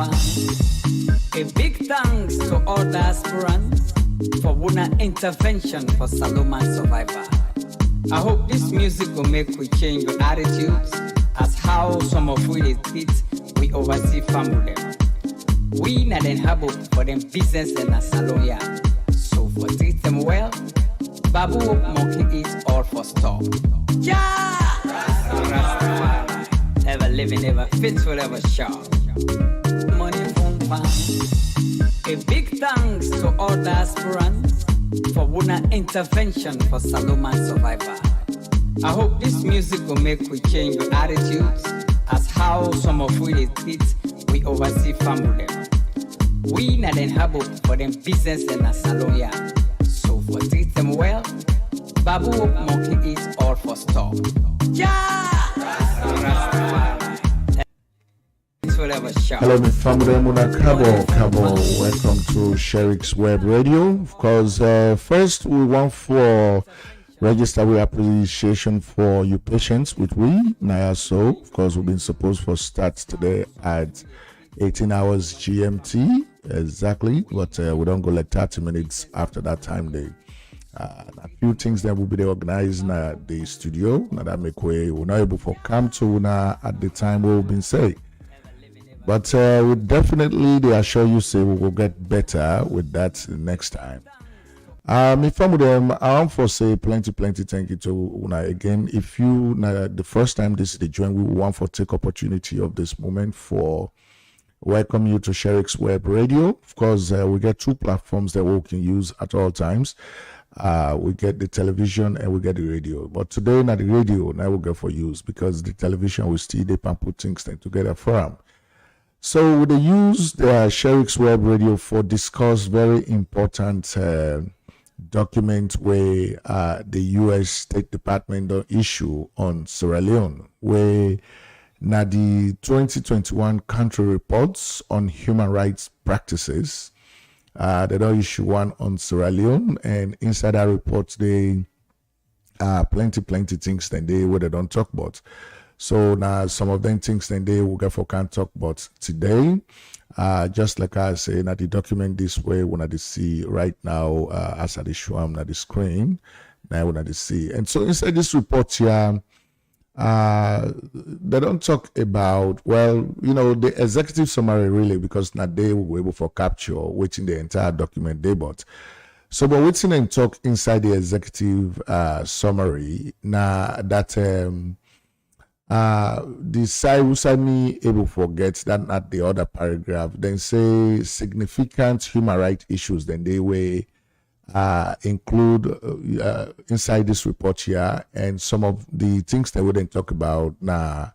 A big thanks to all the aspirants for Wuna intervention for Saloma survivor. I hope this music will make we change your attitudes as how some of we treat we oversee family. We not then have for them business and a saloya. So for treat them well, Babu monkey is all for stop. Yeah! Rastafari, ever living, ever faithful, ever sharp. Money from pound. A big thanks to all the aspirants for Wuna intervention for Saloma survivor. I hope this music will make we change your attitudes as how some of we treat we oversee family. We not then have for them business and a saloya. So for treat them well, Babu monkey is all for stop. Yeah! Hello, my family. Cabo. Welcome to Sherix Web Radio. Of course, first we want for register with appreciation for your patience with we. Now, so of course we've been supposed for start today at 18 hours GMT exactly, but we don't go like 30 minutes after that time. A few things that will be organized in the studio. Now that make way we're not able to come to at the time we've been saying. But we definitely, they assure you, say we will get better with that next time. If I'm with them, I want to say plenty thank you to Una again. If you, the first time this is the join, we want to take opportunity of this moment for welcome you to Sherix Web Radio. Of course, we get two platforms that we can use at all times. We get the television and we get the radio. But today, not the radio, now we get for use because the television will still they can put things together for them. So they use the Sherix Web Radio for discuss very important document where the U.S. State Department issue on Sierra Leone, where now the 2021 country reports on human rights practices. They don't issue one on Sierra Leone, and inside that report they plenty things that they where they don't talk about. So now some of them things then they will get for can't talk about today. Just like I say, now the document this way when I see right now as I show them the screen. Now when I see. And so inside this report here, they don't talk about, well, you know, the executive summary really, because now they were able for capture waiting the entire document they bought. So but waiting and talk inside the executive summary now that the side me able forget that at the other paragraph then say significant human rights issues then they will include inside this report here, and some of the things that we didn't talk about now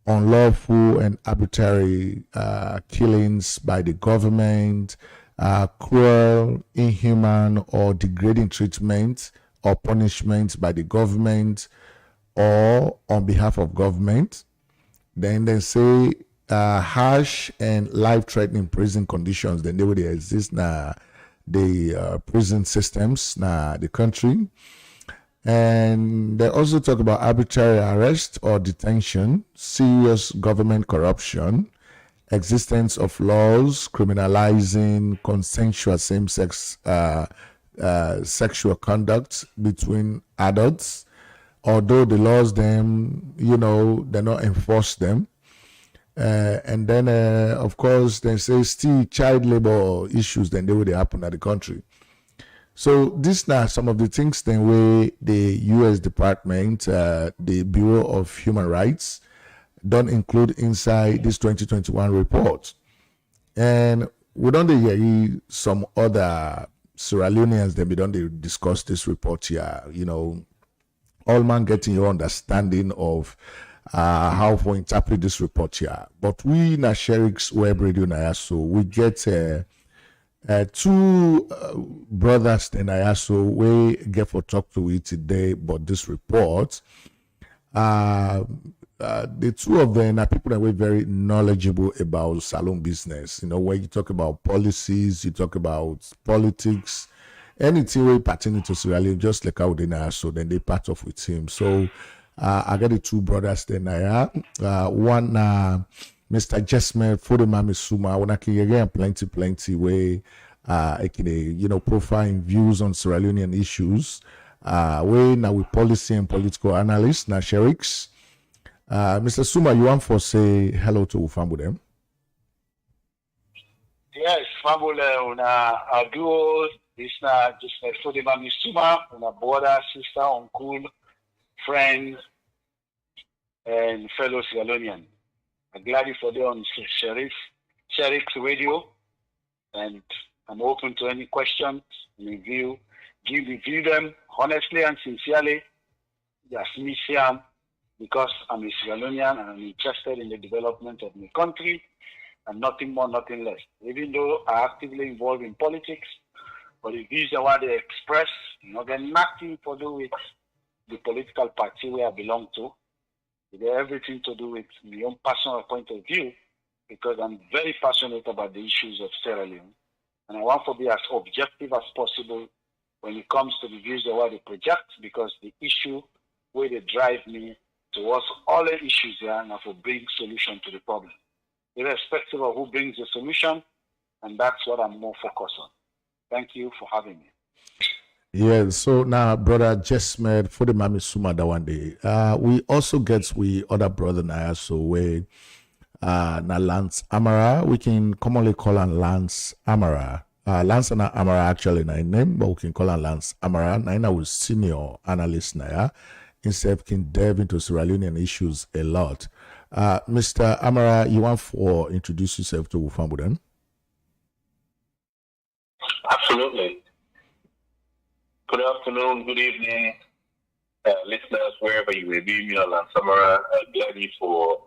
unlawful and arbitrary killings by the government, cruel, inhuman or degrading treatment or punishment by the government or on behalf of government. Then they say harsh and life-threatening prison conditions. Then they would exist now the prison systems now the country. And they also talk about arbitrary arrest or detention, serious government corruption, existence of laws criminalizing consensual same-sex sexual conduct between adults, although the laws them, you know, they not enforce them. And then, of course, they say still child labor issues, then they will happen at the country. So this now some of the things then where the U.S. Department, the Bureau of Human Rights, don't include inside this 2021 report. And we don't hear some other Sierra Leoneans, then we don't discuss this report here, you know, all man getting your understanding of how to interpret this report here. But we in Sherix Web Radio now, so we get two brothers in IASO we get for talk to it today about this report. The two of them are people that were very knowledgeable about salon business. You know, when you talk about policies, you talk about politics, anything way pertaining to Sierra Leone, just like how they know, so then they part off with him. So I got the two brothers then I one Mr. Jesmed for the Mami Suma, when I can again plenty way profiling views on Sierra Leonean issues. We now with policy and political analyst na Sherix. Mr. Suma, you want to say hello to Ufambudem? Yes, Fambule, una duo, this na just for the Mami Suma, una brother, sister, uncle, friend, and fellow Sierra Leonean. I'm glad for them on Sherix Radio, and I'm open to any questions, review them honestly and sincerely. Just me, because I'm a Sierra Leonean and I'm interested in the development of my country, and nothing more, nothing less. Even though I actively involved in politics, but the views are what they express, they're nothing to do with the political party where I belong to. They have everything to do with my own personal point of view, because I'm very passionate about the issues of Sierra Leone. And I want to be as objective as possible when it comes to the views of what they project, because the issue where they drive me towards all the issues there and to bring solution to the problem, irrespective of who brings the solution, and that's what I'm more focused on. Thank you for having me. Yeah, so now, brother Jesmed for the Mami Suma that one day. We also get other brother now, so we na Lance Amara. We can commonly call him Lance Amara. Lance and Amara actually na name, but we can call him Lance Amara. Now was senior analyst now. Instead can delve into Sierra Leonean issues a lot. Mr. Amara, you want to introduce yourself to Ufambuden? Absolutely. Good afternoon, good evening, listeners, wherever you may be. Me, Lance Amara, glad you for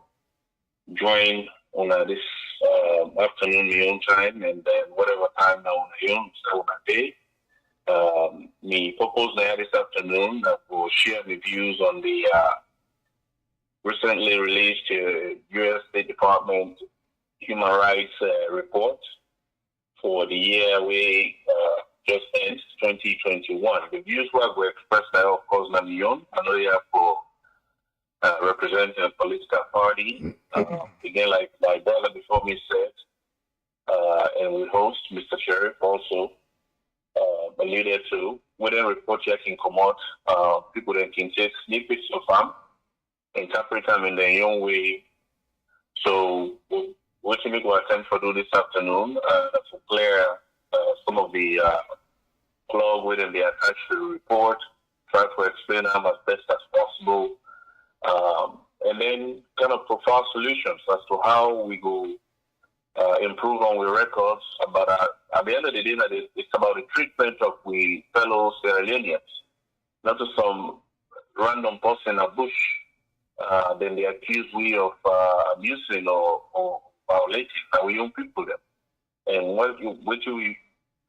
joining on this afternoon, my own time, and then whatever time now on your own, so on a day. Me propose now this afternoon that will share the views on the recently released U.S. State Department Human Rights report for the year we just ends 2021. The views were expressed now, of course, not Leone. I know you have for representing a political party. Again, like my brother before me said, and we host Mr. Sherix also alluded to, within report you can come out, people that can take snippets of them, interpret them in their own way. So what we will attempt to do this afternoon to clear some of the club within the attached to the report, try to explain them as best as possible, and then kind of provide solutions as to how we go improve on the records. But at the end of the day, it's about the treatment of we fellow Sierra Leoneans, not just some random person in a bush. Then they accuse we of abusing or violating our young people then. And what you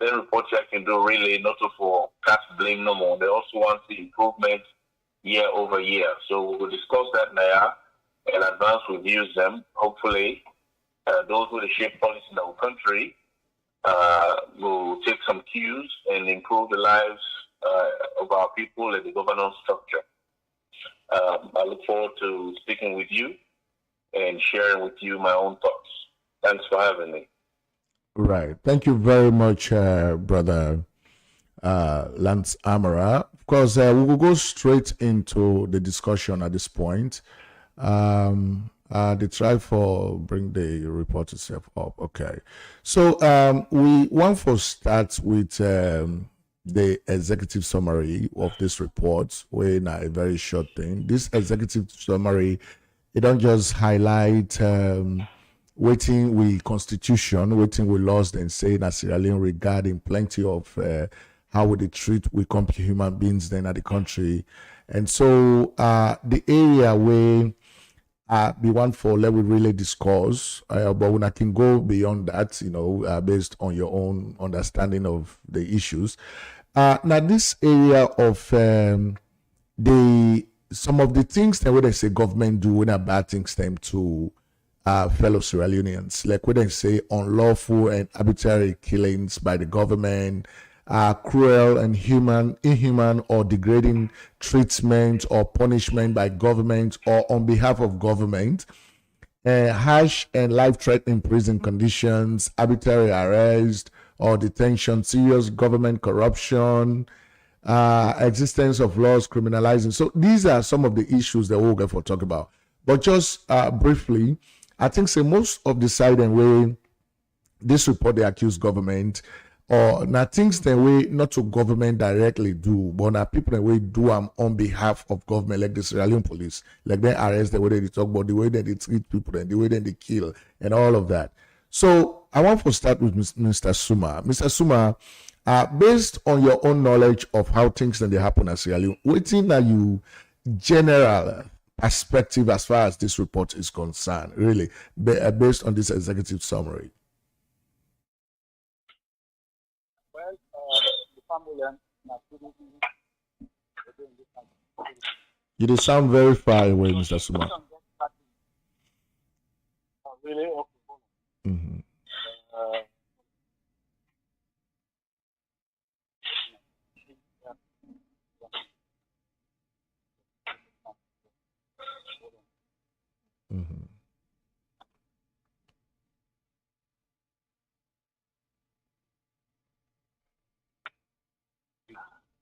then report you can do really not to for cast blame no more. They also want the improvement year over year. So we will discuss that now and advance reviews them. Hopefully, those who shape policy in our country will take some cues and improve the lives of our people and the governance structure. I look forward to speaking with you and sharing with you my own thoughts. Thanks for having me. Right. Thank you very much, brother Lance Amara. Of course, we will go straight into the discussion at this point. They try for bring the report itself up. Okay. So we want to start with the executive summary of this report. We're in a very short thing. This executive summary, it don't just highlight waiting we constitution, waiting we laws, then say that Sierra Leone regarding plenty of how would they treat we come human beings then at the country. And so the area where we want for let we really discuss, but when I can go beyond that, based on your own understanding of the issues. Now this area of some of the things that when they say government do when are bad things them to fellow Sierra Leoneans, like when they say unlawful and arbitrary killings by the government, cruel and inhuman or degrading treatment or punishment by government or on behalf of government. harsh and life-threatening prison conditions, arbitrary arrest or detention, serious government corruption, existence of laws criminalizing. So these are some of the issues that we'll get for talk about. But just briefly, I think say most of the side and way this report they accuse government or now things the way not to government directly do, but now people the way do on behalf of government, like the Sierra Leone police, like they arrest, the way they talk about, the way that they treat people, and the way that they kill, and all of that. So I want to start with Mr. Suma. Mr. Suma, based on your own knowledge of how things that they happen at Sierra Leone, waiting that you general perspective as far as this report is concerned, really, based on this executive summary. You do sound very far away, Mr. Suma. Really? Okay. Mm-hmm. Mm-hmm.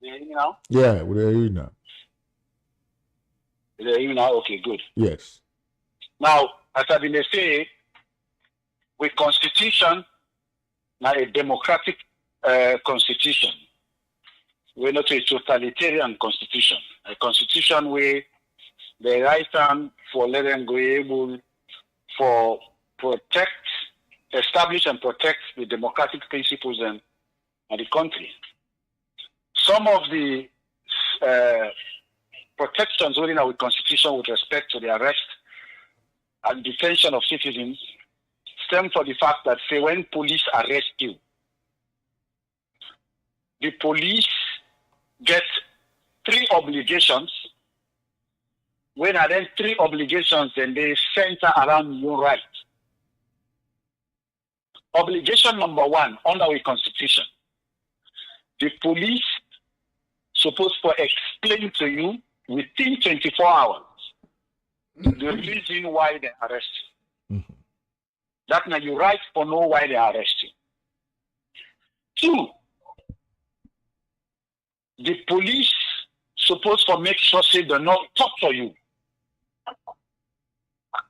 You hear me now? Yeah, we hear you now. You hear me now? Okay, good. Yes. Now, as I've been saying, with constitution, now a democratic constitution. We're not a totalitarian constitution. A constitution where the right hand for let them go able for establish and protect the democratic principles in the country. Some of the protections within our constitution with respect to the arrest and detention of citizens stem from the fact that, say, when police arrest you, the police get 3 obligations. When are then 3 obligations, then they center around your right. Obligation number 1 under our constitution, the police supposed to explain to you within 24 hours the reason why they arrest you. Mm-hmm. That now you right for know why they arrest you. 2, the police supposed to make sure they do not torture you.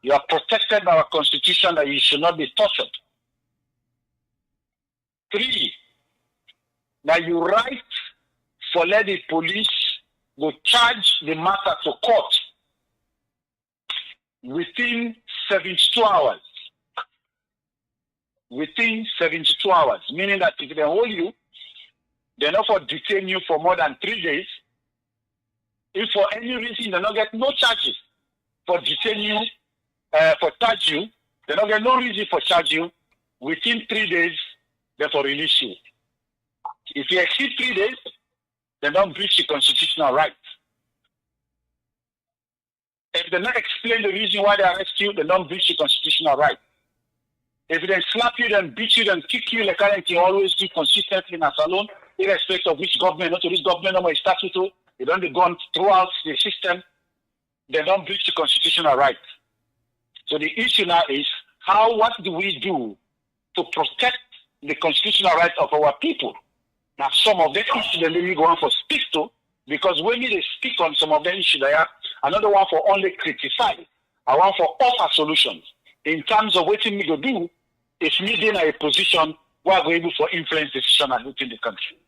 You are protected by our constitution that you should not be tortured. 3, now you right for let the police go charge the matter to court within 72 hours. Within 72 hours, meaning that if they hold you, they not for detain you for more than 3 days. If for any reason they not get no charges for detain you, for charge you, they don't get no reason for charge you. Within 3 days, they for release you. If you exceed 3 days, they don't breach the constitutional right. If they not explain the reason why they arrest you, they don't breach the constitutional right. If they slap you, then beat you, then kick you, like they always do consistently in a salon, irrespective of which government, not to this government, no more statute, they don't go on throughout the system, they don't breach the constitutional right. So the issue now is what do we do to protect the constitutional rights of our people? Now, some of the issues that we go on for speak to, because when they speak on some of the issues, they are another one for only criticize, I want for offer solutions in terms of what we go do if we in a position where we're able to influence decision and within the country.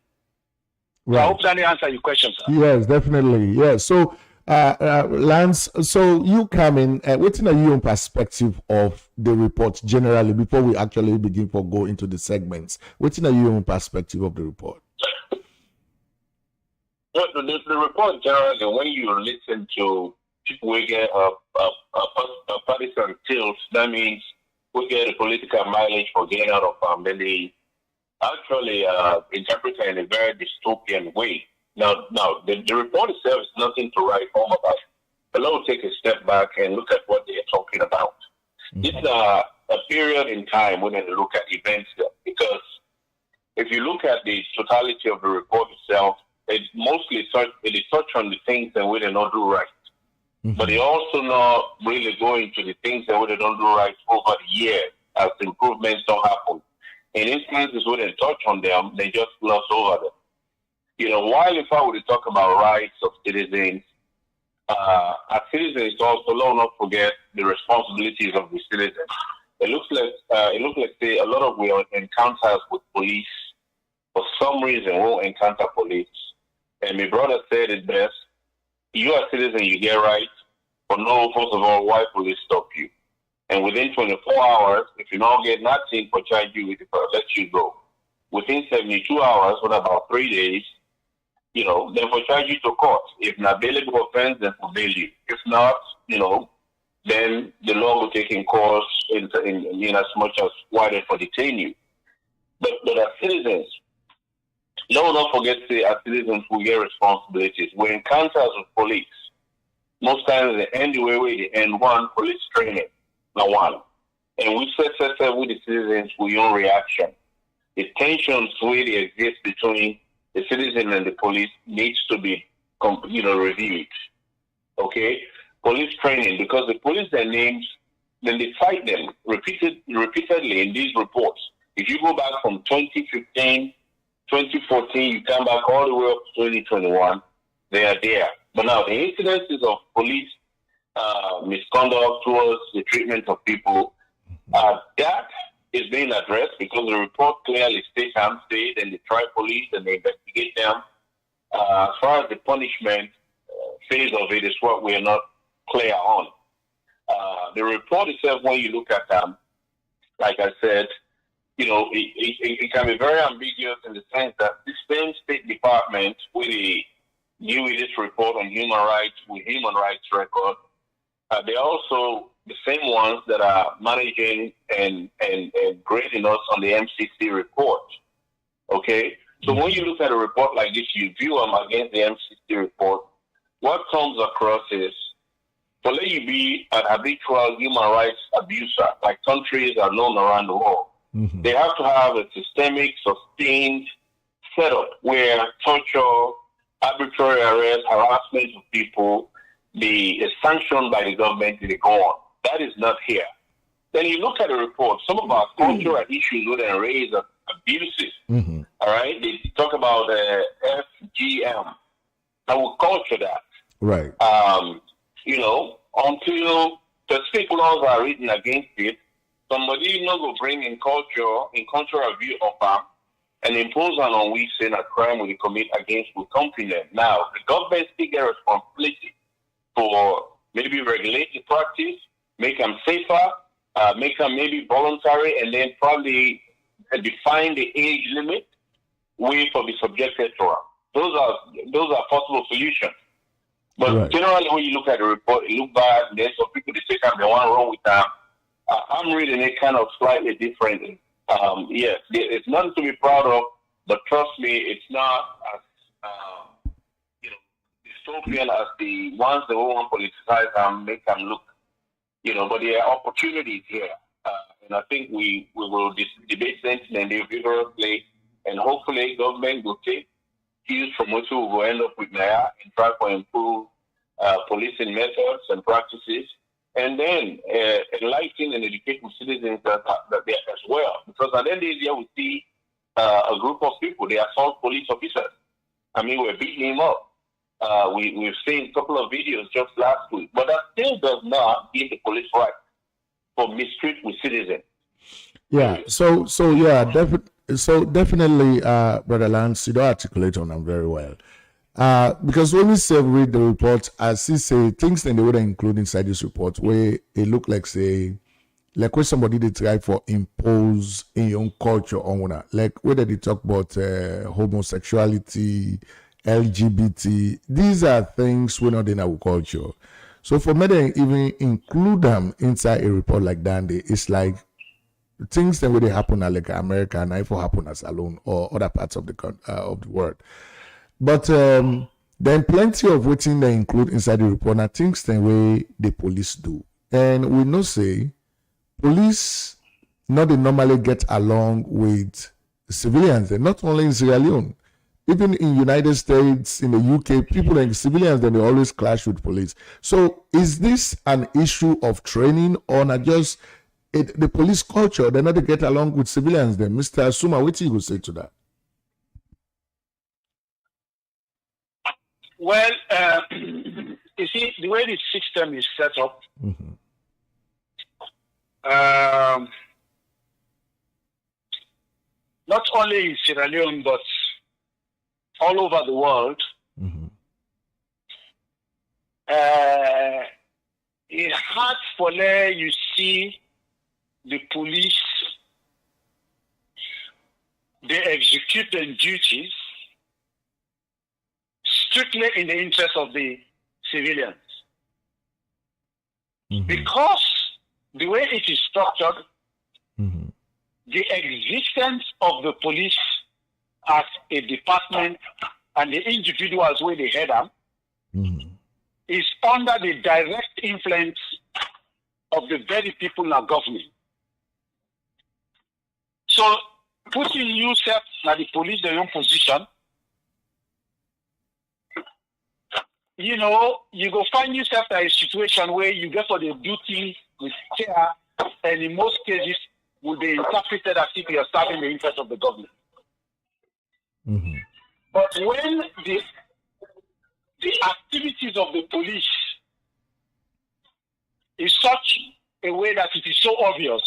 Right. So I hope that answers your question, sir. Yes, definitely. Yes. So, Lance, so you come in, what's your own perspective of the report generally before we actually begin to go into the segments? What's your own perspective of the report? Well, the report generally, when you listen to people who get partisan tilt, that means we get a political mileage for getting out of then they actually interpret it in a very dystopian way. Now, the report itself is nothing to write home about. But let's take a step back and look at what they're talking about. Mm-hmm. It's a period in time when they look at events there, because if you look at the totality of the report itself, it mostly touch on the things that we did not do right. but they also not really go into the things that they don't do right over the years as improvements don't happen. In instances where they touch on them, they just gloss over them. While if I were to talk about rights of citizens, as citizens also, let's not forget the responsibilities of the citizens. It looks like say a lot of our encounters with police, for some reason, won't encounter police. And my brother said it best: you are a citizen, you get rights, but no, first of all, why police stop you? And within 24 hours, if you don't get nothing, for charge you with it, let you go. Within 72 hours, what about 3 days? Then for charge you to court. If not bailable offense, then for bail you. If not, then the law will take in course in as much as why they for detain you. But as citizens, don't forget to as citizens we get responsibilities. We encounters with police. Most times they end the way they end one, police training. Not one. And we set with the citizens with your own reaction. The tensions where they exist between the citizen and the police needs to be reviewed. Okay? Police training, because the police their names, then they cite them repeatedly in these reports. If you go back from 2015, 2014, you come back all the way up to 2021, they are there. But now the incidences of police misconduct towards the treatment of people, that is being addressed because the report clearly states and state, and they try police and they investigate them. As far as the punishment phase of it is what we are not clear on. The report itself, when you look at them, like I said, it can be very ambiguous in the sense that the same State Department, with the new this report on human rights, with human rights record, they're also the same ones that are managing and grading us on the MCC report. Okay? So when you look at a report like this, you view them against the MCC report, what comes across is, for let you be an habitual human rights abuser, like countries are known around the world, they have to have a systemic, sustained setup where torture, arbitrary arrest, harassment of people, is sanctioned by the government and they go on. That is not here. Then you look at the report, some of our cultural issues would raise abuses. All right? They talk about FGM. I will culture that. Right. Until specific laws are written against it, somebody will bring in cultural view of them and impose on we saying a crime we commit against will company. Now, the government still get responsibility for maybe regulate the practice, make them safer, make them maybe voluntary, and then probably define the age limit way for be subjected to. Those are possible solutions. But generally, when you look at the report, it looks bad. There's some people that say they want wrong with them. I'm reading it kind of slightly different. Yes, it's nothing to be proud of, but trust me, it's not as dystopian as the ones that want to politicize and make them look. But there are opportunities here, and I think we will debate them and they vigorously, and hopefully government will take cues from what we will end up with now and try to improve policing methods and practices, and then enlighten and educate citizens that they are as well. Because at the end of the day, we see a group of people, they assault police officers. I mean, we're beating him up. We've seen a couple of videos just last week, but that still does not give the police right for mistreat with citizens. Yeah. So definitely, Brother Lance, you don't articulate on them very well. Because when we say read the report, as he say things that they would include inside this report, where it look like say, like when somebody they try for impose in your own culture on one, like whether they talk about homosexuality, LGBT, these are things we're not in our culture. So for me to even include them inside a report like that, it's like things that would happen like America and if happen as alone or other parts of the world. But then plenty of what they include inside the report are things the way the police do. And we know say police not they normally get along with civilians. They're not only in Sierra Leone. even in United States, in the UK, people and civilians, then they always clash with police. So is this an issue of training or not just the police culture? They're not to get along with civilians then. Mr. Suma, what you would say to that? Well, you see, the way the system is set up, not only in Sierra Leone, but all over the world, it's hard for there you see the police, they execute their duties strictly in the interest of the civilians. Because the way it is structured, the existence of the police as a department and the individuals where they head up is under the direct influence of the very people in our government. So putting yourself at the police their own position, you know, you go find yourself in a situation where you get for the do things with care, and in most cases will be interpreted as if you are serving the interest of the government. But when the activities of the police is such a way that it is so obvious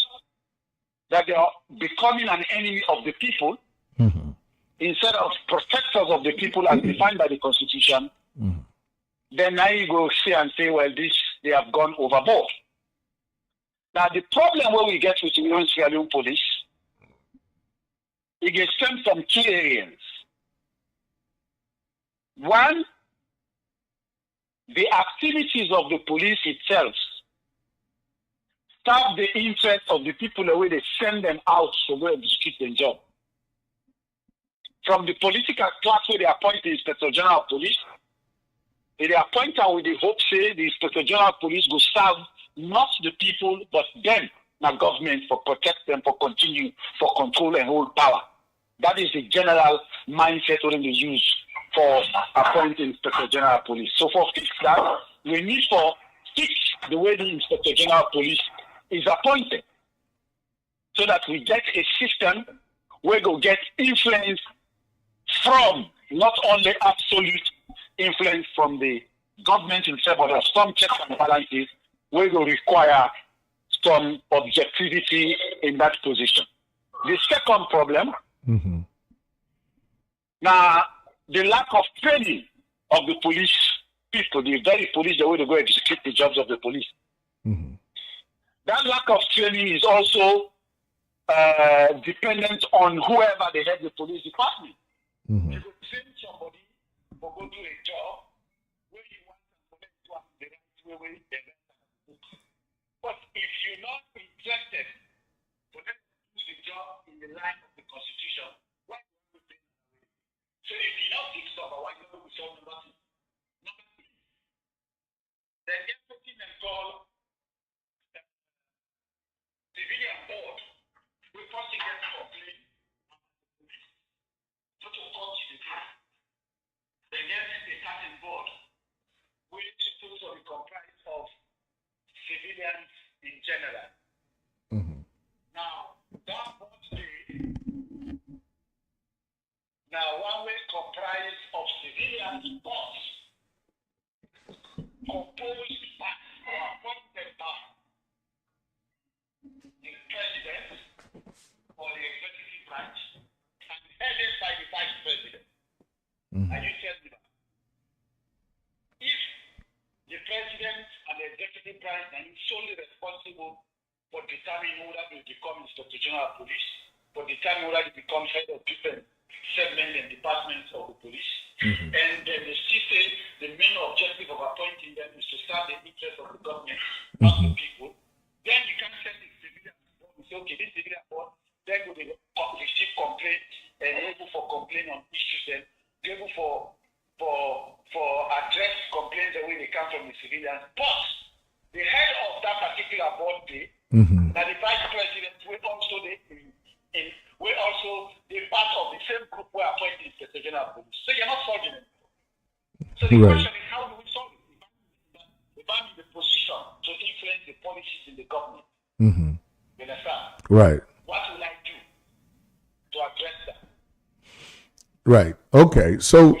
that they are becoming an enemy of the people instead of protectors of the people as defined by the Constitution, then now you go see and say, well, they have gone overboard. Now, the problem where we get with the Sierra Leone police, it gets stemmed from two areas. One, the activities of the police itself serve the interest of the people the way they send them out to go execute their job. From the political class where they appoint the Inspector General of Police, they appoint them with the hope, say, the Inspector General of Police will serve not the people, but them, the government, for protect them, for continue, for control and hold power. That is the general mindset when they use for appointing Inspector General of Police. So for fix that, we need for fix the way the Inspector General of Police is appointed, so that we get a system where we get influence from not only absolute influence from the government itself, but some checks and balances where we require some objectivity in that position. The second problem, now the lack of training of the police people, the very police, the way they go execute the jobs of the police. That lack of training is also dependent on whoever they head the police department. You could train somebody for go do a job where you want them to act the right way they but if you're not interested for them to do the job in the line of the Constitution, why do you think that? So if you're not fixed up, why don't we solve number two? Number three, then get something and call civilian board. We first get complaint so to come to the group. Then get a certain board which is supposed to be comprised of civilians in general. Now, that board one way comprised of civilians, but composed by or appointed by the president or the executive branch and headed by the vice president. And you tell me that if the president and the executive branch are solely responsible for determining whether they become Inspector General of Police, for determining whether they become head of different segments and departments of the police, and then they still say the main objective of appointing them is to serve the interests of the government, not the people, then you can send the civilian board and say, okay, this civilian board, then will receive complaints and able for complaint on issues, then able for address complaints the way they come from the civilians. But the head of that particular board day, that the vice president will also be part of the same group where appointed Inspector General of Police. the Right. question is, how do we solve it? The bank is in the position to influence the policies in the government. Mm-hmm. You understand? Right. What will I do to address that? Right. Okay. So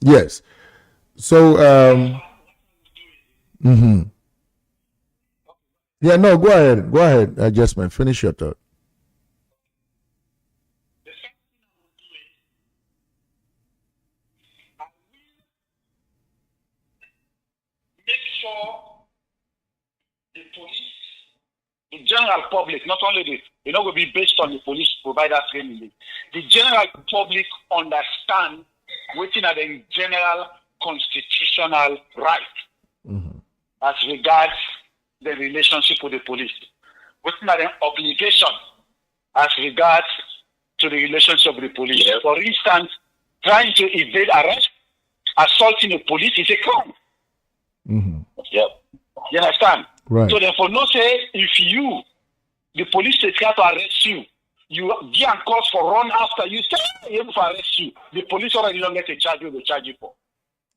yes. So mm-hmm. Yeah, no, go ahead. Go ahead. I just might finish your thought. The second thing I will do is, I will make sure the police, the general public, not only the, it not going to be based on the police provider training, the general public understand within the general constitutional right as regards the relationship with the police, within an obligation as regards to the relationship with the police. Yeah. For instance, trying to evade arrest, assaulting the police is a crime. Mm-hmm. Yep. You understand? Right. So therefore, no say if you, the police is here to arrest you, you give and cause for run after you, say able to arrest you. The police already don't get a charge you, they charge you for.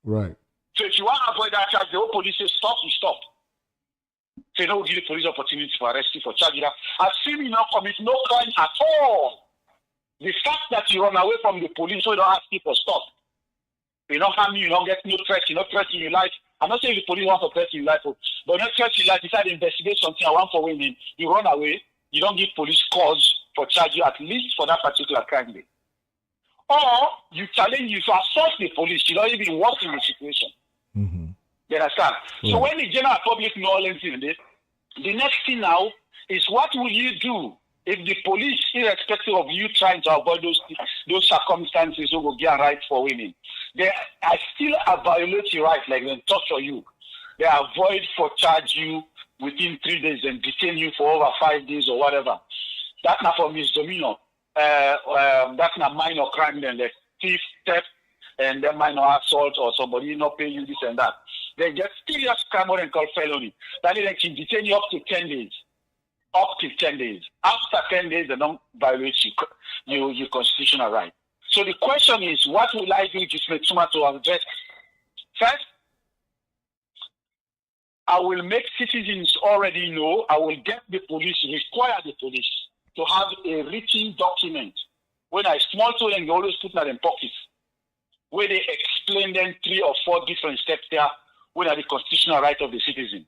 Right. So if you want to avoid that charge, the whole police say stop, you stop. So no give the police opportunity to arrest you for charging that. Assuming you not commit no crime at all. The fact that you run away from the police, so you don't ask you for stop. You don't harm you, you don't get no threat, you don't threaten your life. I'm not saying the police want to threaten your life, but not threaten your life. Decide to investigate something I want for women. You run away, you don't give police cause for charge you, at least for that particular crime day. Or you challenge, you assault the police, you don't even work in the situation. Mm-hmm. You understand? Yeah. So when the general public knowledge in this, the next thing now is what will you do if the police, irrespective of you trying to avoid those circumstances who will get right for women, they are still violate your right, like they torture you. They avoid for charge you within 3 days and detain you for over 5 days or whatever. That's not for misdemeanor. That's not minor crime, then the thief, theft, and then minor assault or somebody not pay you this and that. They get serious crime what they call felony. That is, they can detain you up to 10 days. Up to 10 days. After 10 days, they don't violate your constitutional right. So the question is, what will I do, Jesmed, Suma, to address? First, I will make citizens already know, I will get the police, require the police to have a written document. When I small to them, they always put that in pockets, where they explain them 3 or 4 different steps there, what are the constitutional right of the citizen.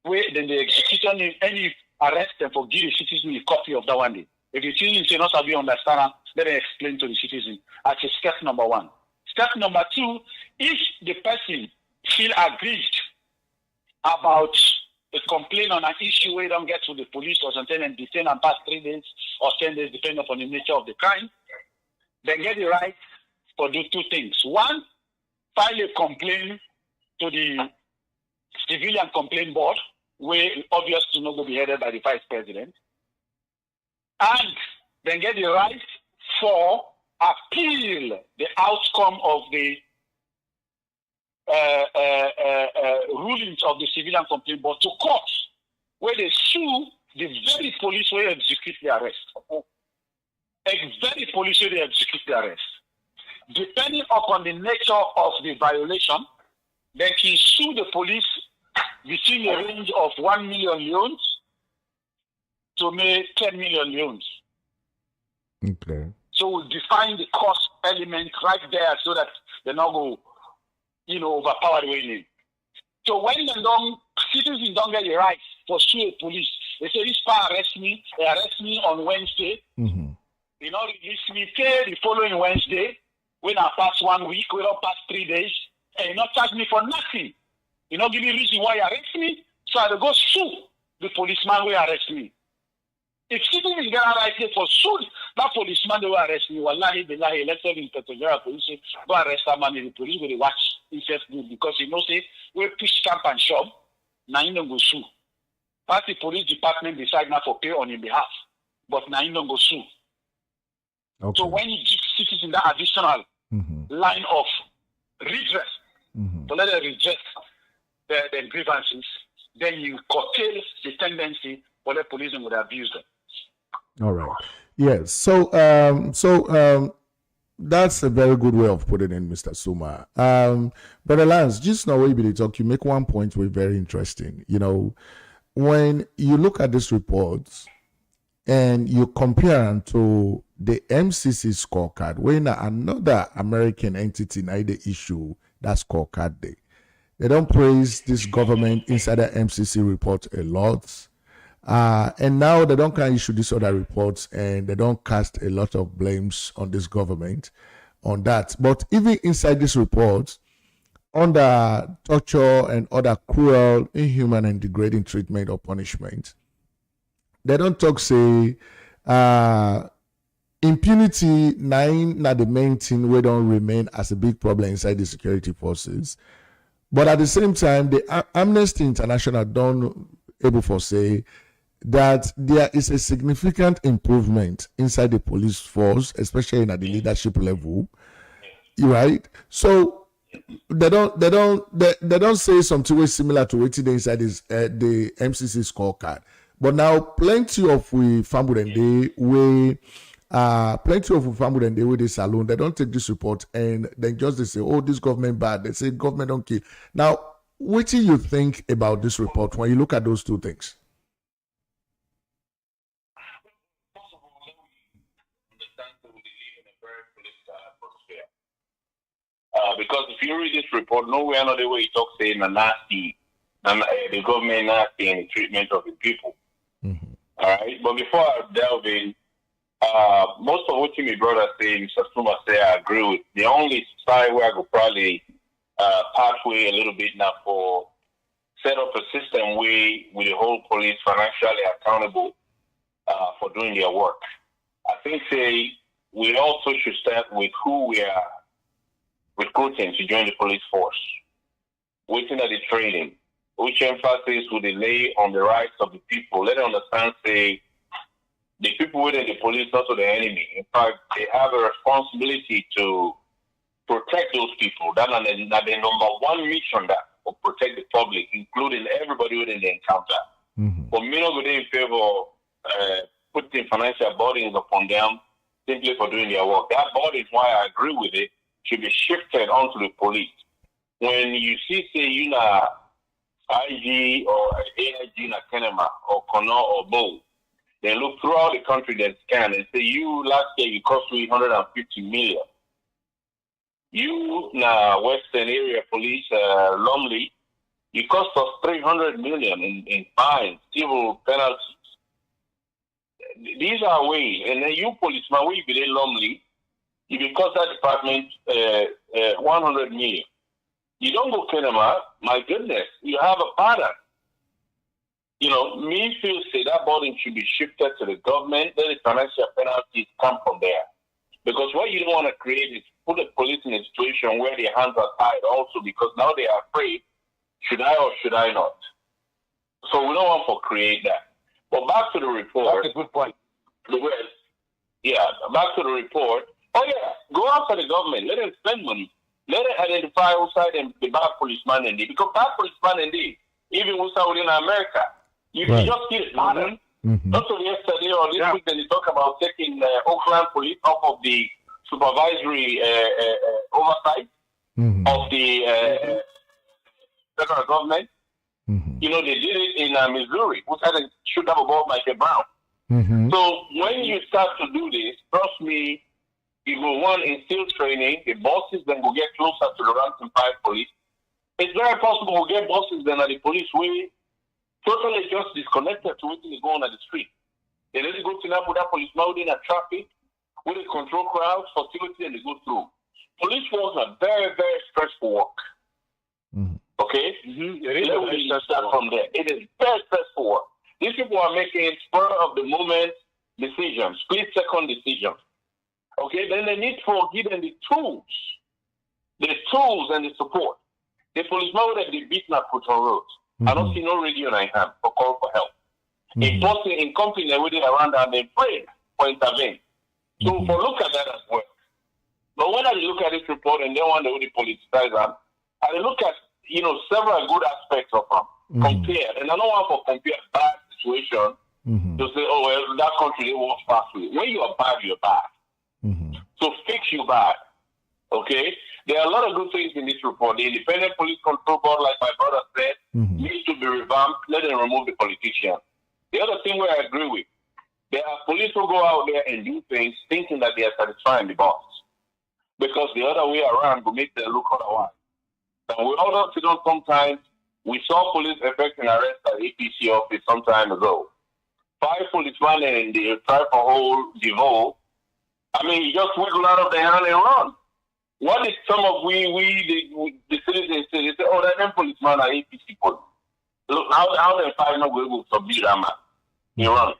Where then the execution, any arrest them for give the citizen a copy of that one day. If the citizen say not have you understand, let them explain to the citizen. That's step number 1. Step number 2, if the person feel aggrieved about a complaint on an issue where they don't get to the police or something and detain and pass 3 days or 10 days, depending upon the nature of the crime, they get the right for do 2 things. 1, file a complaint to the Civilian Complaint Board, where obviously not going to be headed by the Vice President, and then get the right for appeal the outcome of the rulings of the Civilian Complaint Board to court, where they sue the very police where they execute the arrest. The very police where they execute the arrest. Depending upon the nature of the violation, they can sue the police between a range of 1 million loans to make 10 million loans. Okay. So we'll define the cost element right there so that they're not go, overpower the way. So when citizens don't get the right to sue the police, they say this part arrest me, they arrest me on Wednesday. Mm-hmm. They not release me till the following Wednesday, when I pass 1 week, we don't pass 3 days, and you not charge me for nothing. You not give me reason why you arrest me, so I go sue the policeman who arrest me. If citizens get a right for sue that policeman who arrest me, wallahi billahi, let's say the general police say, go arrest that man, the police will watch himself good, because say we push stamp and shop, now you don't go sue. As the police department decide not to pay on your behalf, but now you don't go sue. Okay. So when you give citizens that additional line of redress, to let them redress their grievances, then you curtail the tendency for the police would abuse them. All right. Yes. So That's a very good way of putting it, Mr. Suma. But Lance, just now we talk, you make one point which is very interesting. When you look at this report and you compare them to the MCC scorecard, when another American entity now the issue that scorecard they don't praise this government inside the MCC report a lot. And now they don't issue these other reports and they don't cast a lot of blames on this government on that. But even inside this report, under torture and other cruel, inhuman, and degrading treatment or punishment, they don't talk say impunity not the main thing we don't remain as a big problem inside the security forces. But at the same time, the Amnesty International don't able to say that there is a significant improvement inside the police force, especially at the leadership level, right? So they don't say something similar to what they inside the MCC scorecard. But now plenty of we family and they with this alone, they don't take this report and then just they say, oh, this government bad. They say government don't kill. Now, what do you think about this report when you look at those two things? Because if you read this report, nowhere another way it talks saying nasty, the government nasty in the treatment of the people. Mm-hmm. All right, but before I delve in, most of what my brother say, Mr. Suma say, I agree with. The only side where I could probably pathway a little bit now for set up a system where with the whole police financially accountable for doing their work. I think we also should start with who we are recruiting to join the police force, waiting at the training, which emphasis would they lay on the rights of the people. Let them understand, say, the people within the police, not to the enemy. In fact, they have a responsibility to protect those people. That's the number one mission that will protect the public, including everybody within the encounter. Mm-hmm. For me, not in favor of putting financial burdens upon them simply for doing their work. That burden is why I agree with it, should be shifted onto the police. When you see, say, IG or AIG in Kenema or Kono or Bo, they look throughout the country, they scan and say, last year you cost me 150 million. You, Western Area Police, Lumley, you cost us 300 million in fines, civil penalties. These are ways. And then you policeman, we be Lumley, you will cost that department 100 million. You don't go Kenema, my goodness, you have a pattern. Me feel say that burden should be shifted to the government, let the financial penalties come from there. Because what you don't want to create is put the police in a situation where their hands are tied also because now they are afraid, should I or should I not? So we don't want to create that. But back to the report. That's a good point. Back to the report. Oh yeah, go after the government. Let them spend money. Let them identify outside the bad policeman and because bad policeman and even within America, you can just see the pattern. Mm-hmm. Not only yesterday or this week, then they talk about taking Oakland police off of the supervisory oversight of the federal government. Mm-hmm. They did it in Missouri, which had a shootout about Michael Brown. Mm-hmm. So when you start to do this, trust me, you will instill training, the bosses then will get closer to the rank and file police. It's very possible we'll get bosses then at the police we totally just disconnected to what is going on the street. They really go to that with that police mounting at traffic, with the control crowds, facility, and they go through. Police force are very, very stressful work. Mm-hmm. Okay? Mm-hmm. Let me start from there. It is very stressful work. These people are making spur of the moment decisions, split second decisions. Okay, then they need to give them the tools and the support. The policeman would have been beaten up put on roads. Mm-hmm. I don't see no radio in my hand for call for help. Mm-hmm. A person in company with it around and they pray for intervene. So for look at that as well. But when I look at this report and then want to politicize them, I look at several good aspects of them, compare, and I don't want to compare bad situation to say, oh well, that country they walk fast with. When you are bad, you're bad. Mm-hmm. to fix you back. Okay? There are a lot of good things in this report. The Independent Police Control Board, like my brother said, needs to be revamped. Let them remove the politicians. The other thing where I agree with, there are police who go out there and do things thinking that they are satisfying the boss. Because the other way around will make them look otherwise. And we all sit on sometimes. We saw police effecting arrest at APC office some time ago. 5 policemen and they try for whole devote. I mean, you just wiggle out of their hand and run. What is some of the citizens say? They say, oh, that them policeman are APC police. Look, how the 5 not able to subdue that man? He run.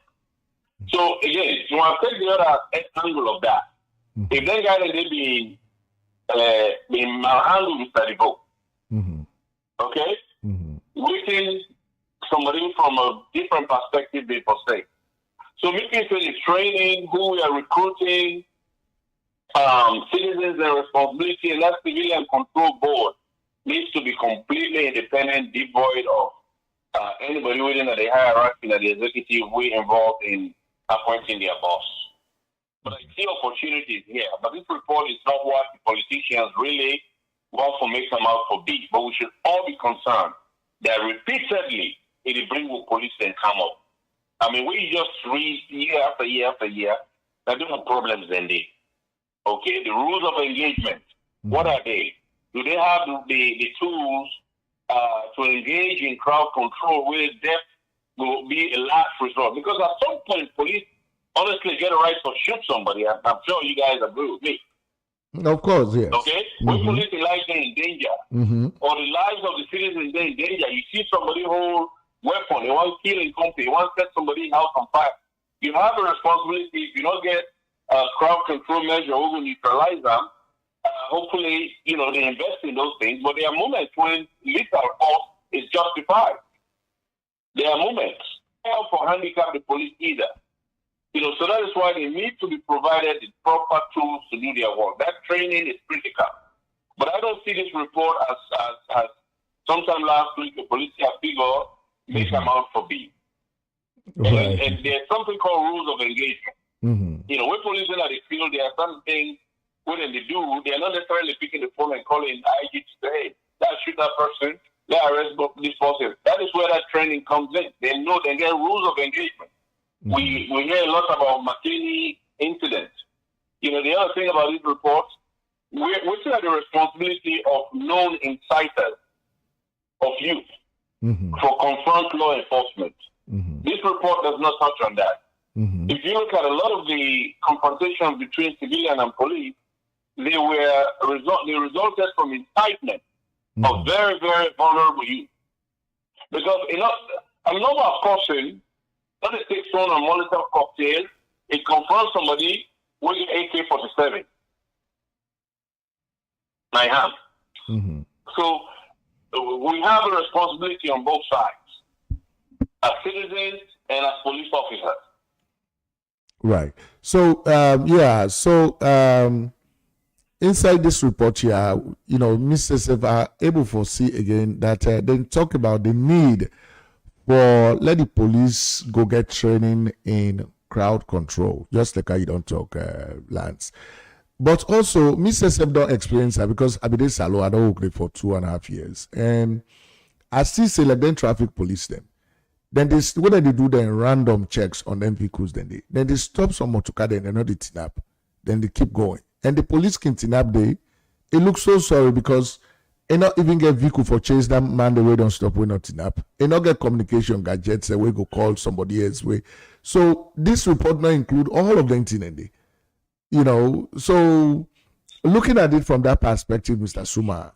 So again, you want to take the other angle of that. If that guy they being malhandled with the vote, okay, we can somebody from a different perspective they forsake. So making sure the training, who we are recruiting, citizens and responsibility, and that civilian control board needs to be completely independent, devoid of anybody within the hierarchy that the executive we involved in appointing their boss. But I see opportunities here. But this report is not what the politicians really want to make them out to be. But we should all be concerned that repeatedly it will bring the police and come up. I mean, we just read year after year after year that there are problems in there. Okay, the rules of engagement, what are they? Do they have the tools to engage in crowd control where death will be a last resort? Because at some point, police honestly get a right to shoot somebody. I'm sure you guys agree with me. Of course, yes. Okay? When police lives are in danger, or the lives of the citizens are in danger, you see somebody hold weapon, they want to kill in company, they want to set somebody's house on fire. You have a responsibility. If you don't get a crowd control measure who will neutralize them, hopefully, they invest in those things. But there are moments when lethal force is justified. There are moments. Not for handicap the police either. So that is why they need to be provided the proper tools to do their work. That training is critical. But I don't see this report as sometime last week the police figure make them out for B. Right. And there's something called rules of engagement. When police are in the field, there are some things when they do, they are not necessarily picking the phone and calling the IG to say, hey, let's shoot that person, let's arrest this person. That is where that training comes in. They know they get rules of engagement. We hear a lot about McKinney incidents. The other thing about these reports, we still have the responsibility of known inciters of youth for confront law enforcement. This report does not touch on that. If you look at a lot of the confrontations between civilian and police, they resulted from incitement of very, very vulnerable youth. Because a normal person, not a 6-stone or Molotov cocktail, it confronts somebody with an AK-47. My hand. So we have a responsibility on both sides, as citizens and as police officers. Right. So, inside this report here, Mrs. are able to see again that they talk about the need for let the police go get training in crowd control, just like how you don't talk, Lance. But also, Mrs. don't experience that because I been Salo, I don't work for 2.5 years. And I still say, like, then traffic police them. Then whether they do the random checks on them vehicles, then they stop some motorcar, then they know they tin up. Then they keep going. And the police can tin up it looks so sorry because they not even get vehicle for chase that man the way don't stop, we not tin up. They not get communication gadgets, we go call somebody else way. So this report not include all of them in so looking at it from that perspective, Mr. Suma,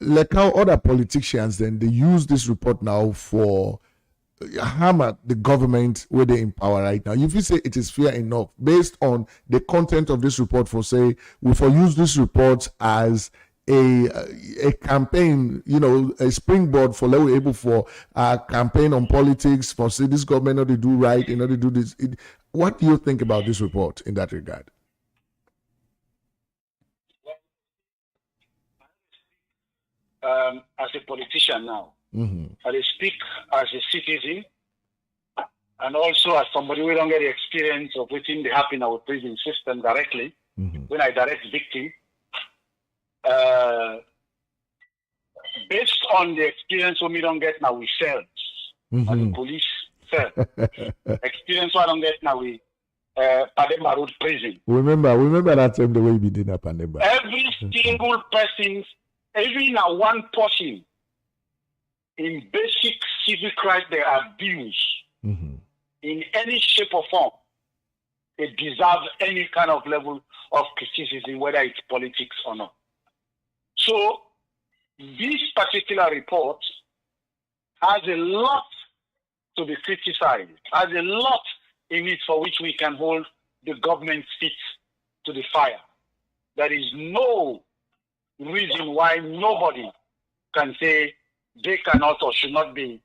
like how other politicians then they use this report now for hammer the government where they empower right now. If you say it is fair enough based on the content of this report for say we for use this report as a campaign, a springboard for let we able for a campaign on politics for say this government not to do right, they do this. What do you think about this report in that regard? As a politician now, I speak as a citizen and also as somebody who don't get the experience of what's happening in our prison system directly. when I direct victim, based on the experience we don't get now with cells, and the police cell, experience we don't get now with Pademba Road prison. Remember that time the way we did at Pademba. Every single person, even one person in basic civic rights they abuse in any shape or form, it deserves any kind of level of criticism, whether it's politics or not. So this particular report has a lot to be criticized, has a lot in it for which we can hold the government's feet to the fire. There is no reason why nobody can say they cannot or should not be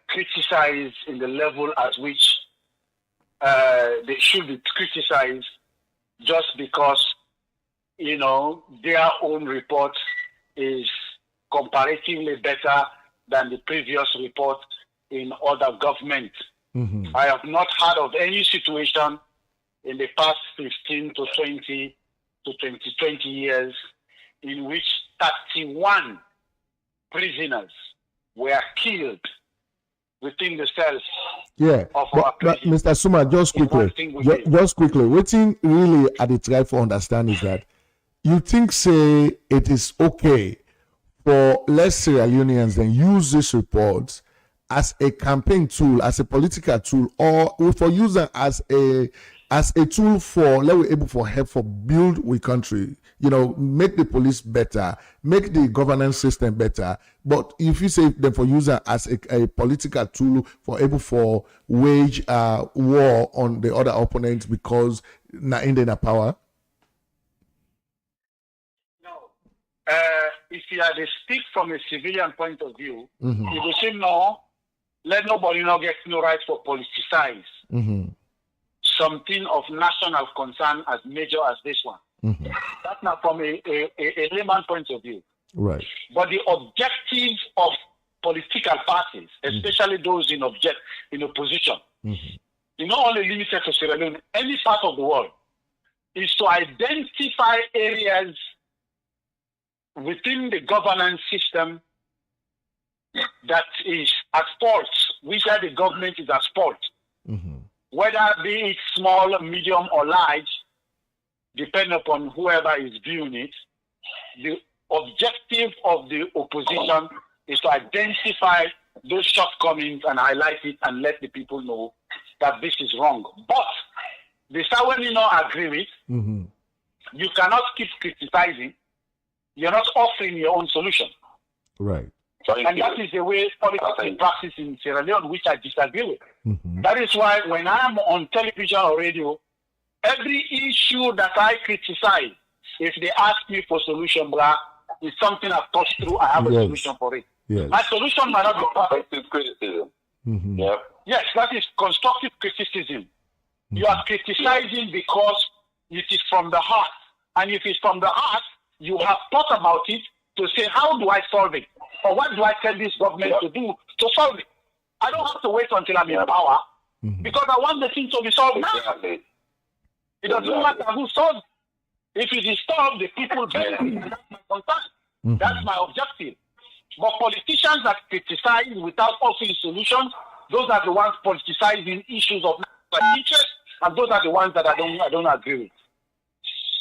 criticized in the level at which they should be criticized, just because, you know, their own report is comparatively better than the previous report in other government. I have not heard of any situation in the past 15 to 20 years in which 31 prisoners were killed within the cells of our prison. But Mr. Suma, just quickly, what thing really at the try for understand is that you think, say, it is okay for less Sierra Leoneans then use this report as a campaign tool, as a political tool, or for using as a tool for able for help for build we country, you know, make the police better, make the governance system better. But if you say them for using as a political tool for able for wage war on the other opponents because not in their power. No. If you had to speak from a civilian point of view, you will say no. Let nobody not get no right for politicize something of national concern as major as this one. That's not from a layman point of view. Right. But the objectives of political parties, especially those in opposition, is not only limited to Sierra Leone, any part of the world, is to identify areas within the governance system that is at fault, which the government is at fault, whether be it small, medium, or large, depending upon whoever is viewing it. The objective of the opposition is to identify those shortcomings and highlight it and let the people know that this is wrong. But the when you not agree with, you cannot keep criticizing. You're not offering your own solution. Right. And that is the way politics is practiced in Sierra Leone, which I disagree with. That is why when I'm on television or radio, every issue that I criticize, if they ask me for solution, is something I've thought through. I have a solution for it. My solution might not be perfect. Criticism. Yes, that is constructive criticism. You are criticizing because it is from the heart. And if it's from the heart, you have thought about it to say, how do I solve it? Or what do I tell this government to do to solve it? I don't have to wait until I'm in power because I want the thing to be solved now. It doesn't matter who solves it. If it is solved, the people benefit. That's my concern. That's my objective. But politicians that criticize without offering solutions, those are the ones politicizing issues of national interest, and those are the ones that I don't agree with.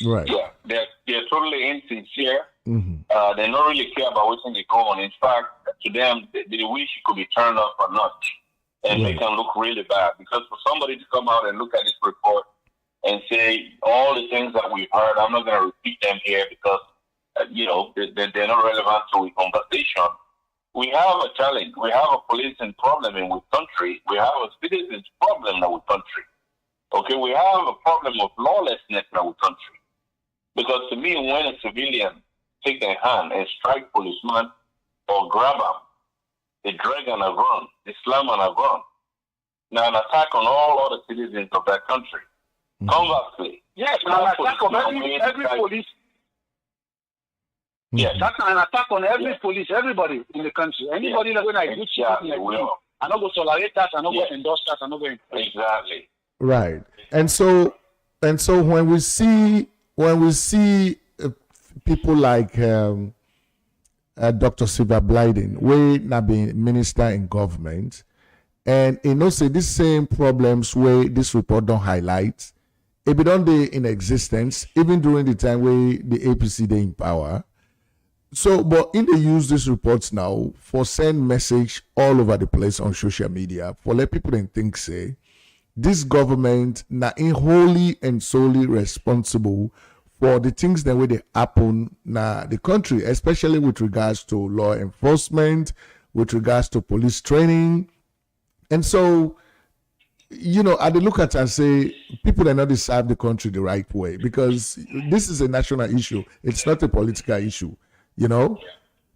Right. Yeah, they're totally insincere. They don't really care about what's going on. In fact, to them, they wish it could be turned up a notch and make them look really bad. Because for somebody to come out and look at this report and say all the things that we've heard, I'm not going to repeat them here because, they're not relevant to the conversation. We have a challenge. We have a policing problem in our country. We have a citizens problem in our country. Okay, we have a problem of lawlessness in our country. Because to me, when a civilian take their hand and strike policeman or grab them, they drag and have run, they slam and have run. Now an attack on all other citizens of that country. Conversely, yes, an attack on every police. Yes, that's an attack on every police, everybody in the country. Anybody that when I do something like that, I don't go tolerate that, I don't go endorse that, I don't go. Exactly. Right. And so And so when we see people like Dr. Silva Blyden, we not being minister in government, and say these same problems where this report don't highlight, it be done they in existence even during the time where the APC they in power. So, but in they use these reports now for send message all over the place on social media for let people then think say this government not in wholly and solely responsible for the things that way they happen na the country, especially with regards to law enforcement, with regards to police training. And so, I look at and say people that not serve the country the right way, because this is a national issue. It's not a political issue,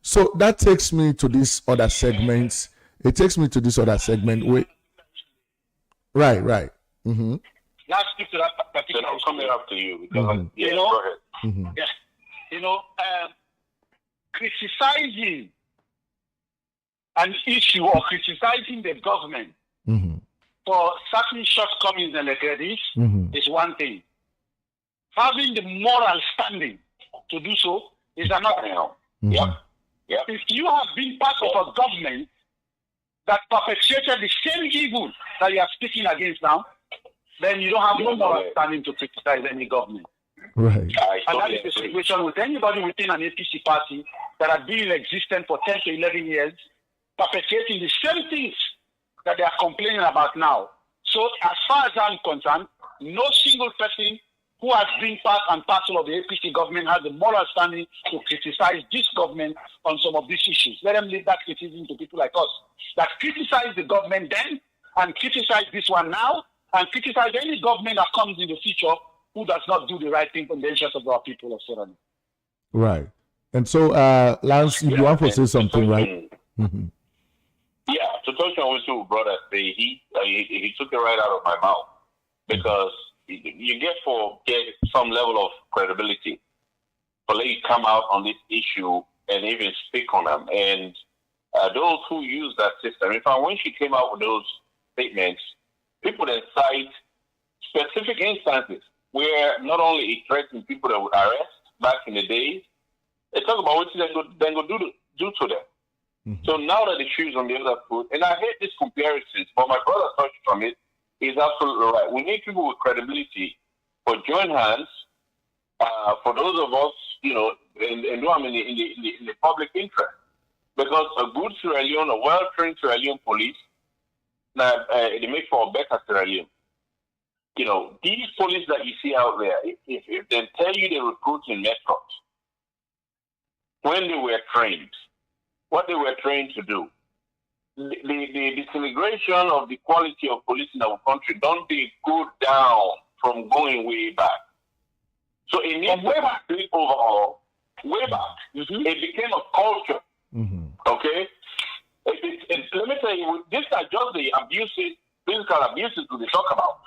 So that takes me to this other segment. It takes me to this other segment where, right. Mm-hmm. Let's speak to that particular. I'm coming after you because Mm-hmm. go ahead. Mm-hmm. Yes, criticizing an issue or criticizing the government Mm-hmm. for certain shortcomings and like this Mm-hmm. is one thing. Having the moral standing to do so is another. Mm-hmm. Yeah. If you have been part of a government that perpetrated the same evil that you are speaking against now, then you don't have no moral standing to criticize any government. Right. And that is the situation with anybody within an APC party that has been in existence for 10 to 11 years, perpetrating the same things that they are complaining about now. So as far as I'm concerned, no single person who has been part and parcel of the APC government has the moral standing to criticize this government on some of these issues. Let them leave that criticism to people like us that criticize the government then and criticize this one now and criticize any government that comes in the future who does not do the right thing in the interest of our people of Sudan. Right. And so, Lance, if you want to say something, right? Mm-hmm. Yeah, to touch on what your brother say, he took it right out of my mouth, because you get some level of credibility for let you come out on this issue and even speak on them. And those who use that system, in fact, when she came out with those statements, people then cite specific instances where not only it threatened people that would arrest back in the days, they talk about what they go do to them. Mm-hmm. So now that the shoe's on the other foot, and I hate these comparisons, but my brother touched on it, is absolutely right. We need people with credibility for joint hands, for those of us, and do I'm in the public interest. Because a good Sierra Leone, a well-trained Sierra Leone police, they make for a better Sierra Leone. These police that you see out there, if they tell you they recruit in methods, when they were trained, what they were trained to do, the disintegration of the quality of police in our country don't they go down from going way back. So it needs to be overall, way back. Mm-hmm. It became a culture. Mm-hmm. Okay? Let me tell you, these are just the abuses, physical abuses that they talk about.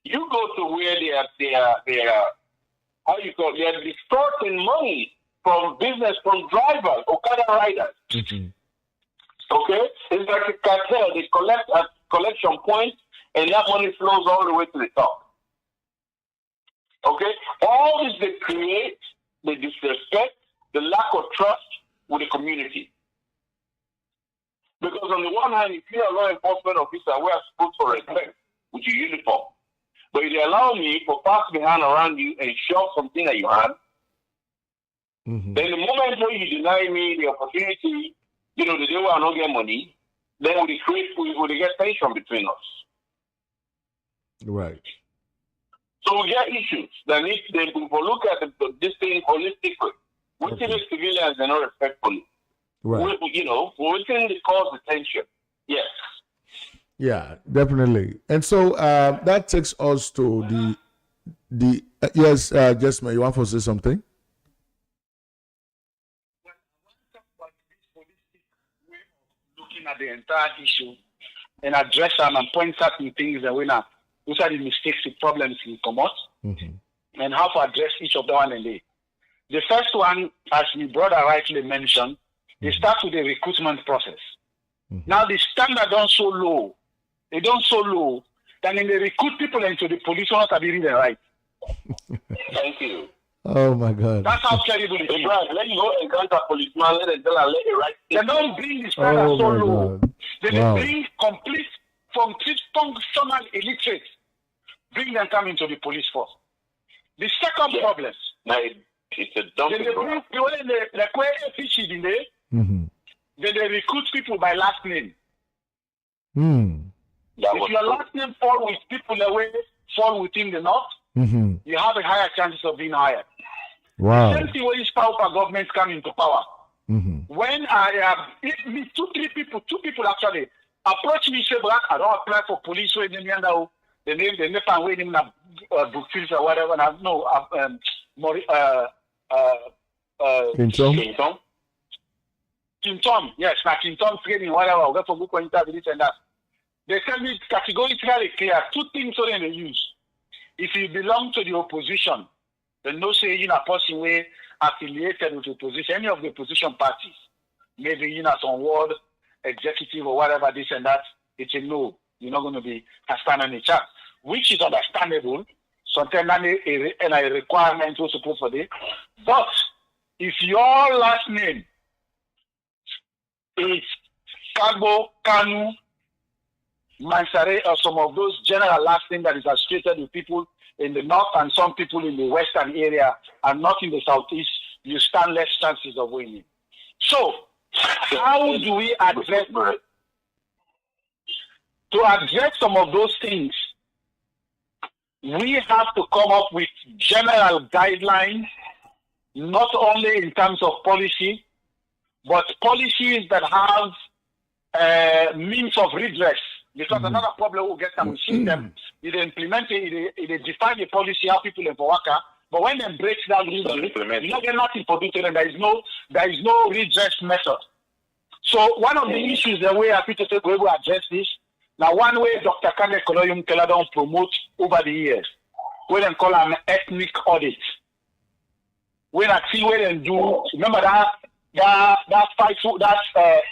You go to where they are distorting money from business, from drivers, Okada riders. Mm-hmm. Okay? It's like a cartel. They collect at collection point, and that money flows all the way to the top. Okay? All this they create, the disrespect, the lack of trust with the community. Because on the one hand, if you're a law enforcement officer, we are supposed to respect with your uniform. But if they allow me to pass my hand around you and shove something at your hand, mm-hmm. then the moment where you deny me the opportunity, the day where I don't get money, then we get tension between us. Right. So we get issues that need to look at this thing holistically. We see the civilians and not respectfully. Right. We can cause the tension. Yes. Yeah, definitely. And so that takes us to the yes, Jesmed, you want to say something? Looking at the entire issue and address them and point certain things that those are the mistakes, the problems we come out, mm-hmm. and how to address each of them one and day. The first one, as my brother rightly mentioned, they start with the recruitment process. Mm-hmm. Now the standard don't so low. They don't so low that when they recruit people into the police, not to be reading right. Thank you. Oh my God. That's how terrible it is. Ibrahim, let you go encounter policeman, let them tell her, let it right. They don't bring the standard so my low. God. They Wow. bring complete functional illiterates, bring them come into the police force. The second problem, Now, it's a dumping they ground. bring they recruit people by last name. That If was your true. last name fall with people away, fall within the north, you have a higher chances of being hired. Wow. Same thing when these power governments come into power. When if me, two people actually approach me, say, "Black, I don't apply for police or anything now. The name, the NEPA, way name na book fees or whatever. And I know, Income? Kintom, yes, na Kintom training, whatever. We go for book interview, this and that. They tell me categorically clear two things so they use. If you belong to the opposition, then no say you are a person way affiliated with the opposition, any of the opposition parties, maybe you know some ward executive or whatever, this and that, it's a no. You're not going to be standing a chance, which is understandable. Sometimes a requirement to support for this. But if your last name is Kagbo, Kanu, Mansare, or some of those general last names that is associated with people in the north and some people in the western area and not in the southeast, you stand less chances of winning. So, how do we address some of those things? We have to come up with general guidelines, not only in terms of policy, but policies that have means of redress. Because another problem we get some system, it implement it define the policy how people in Powaka, but when they break down rules, you don't get nothing for doing and there is no redress method. So one of the issues that we have to take we will address this. Now one way Dr. Kane Koloyum Keladon promote over the years, we then call an ethnic audit. When I see where they do, remember that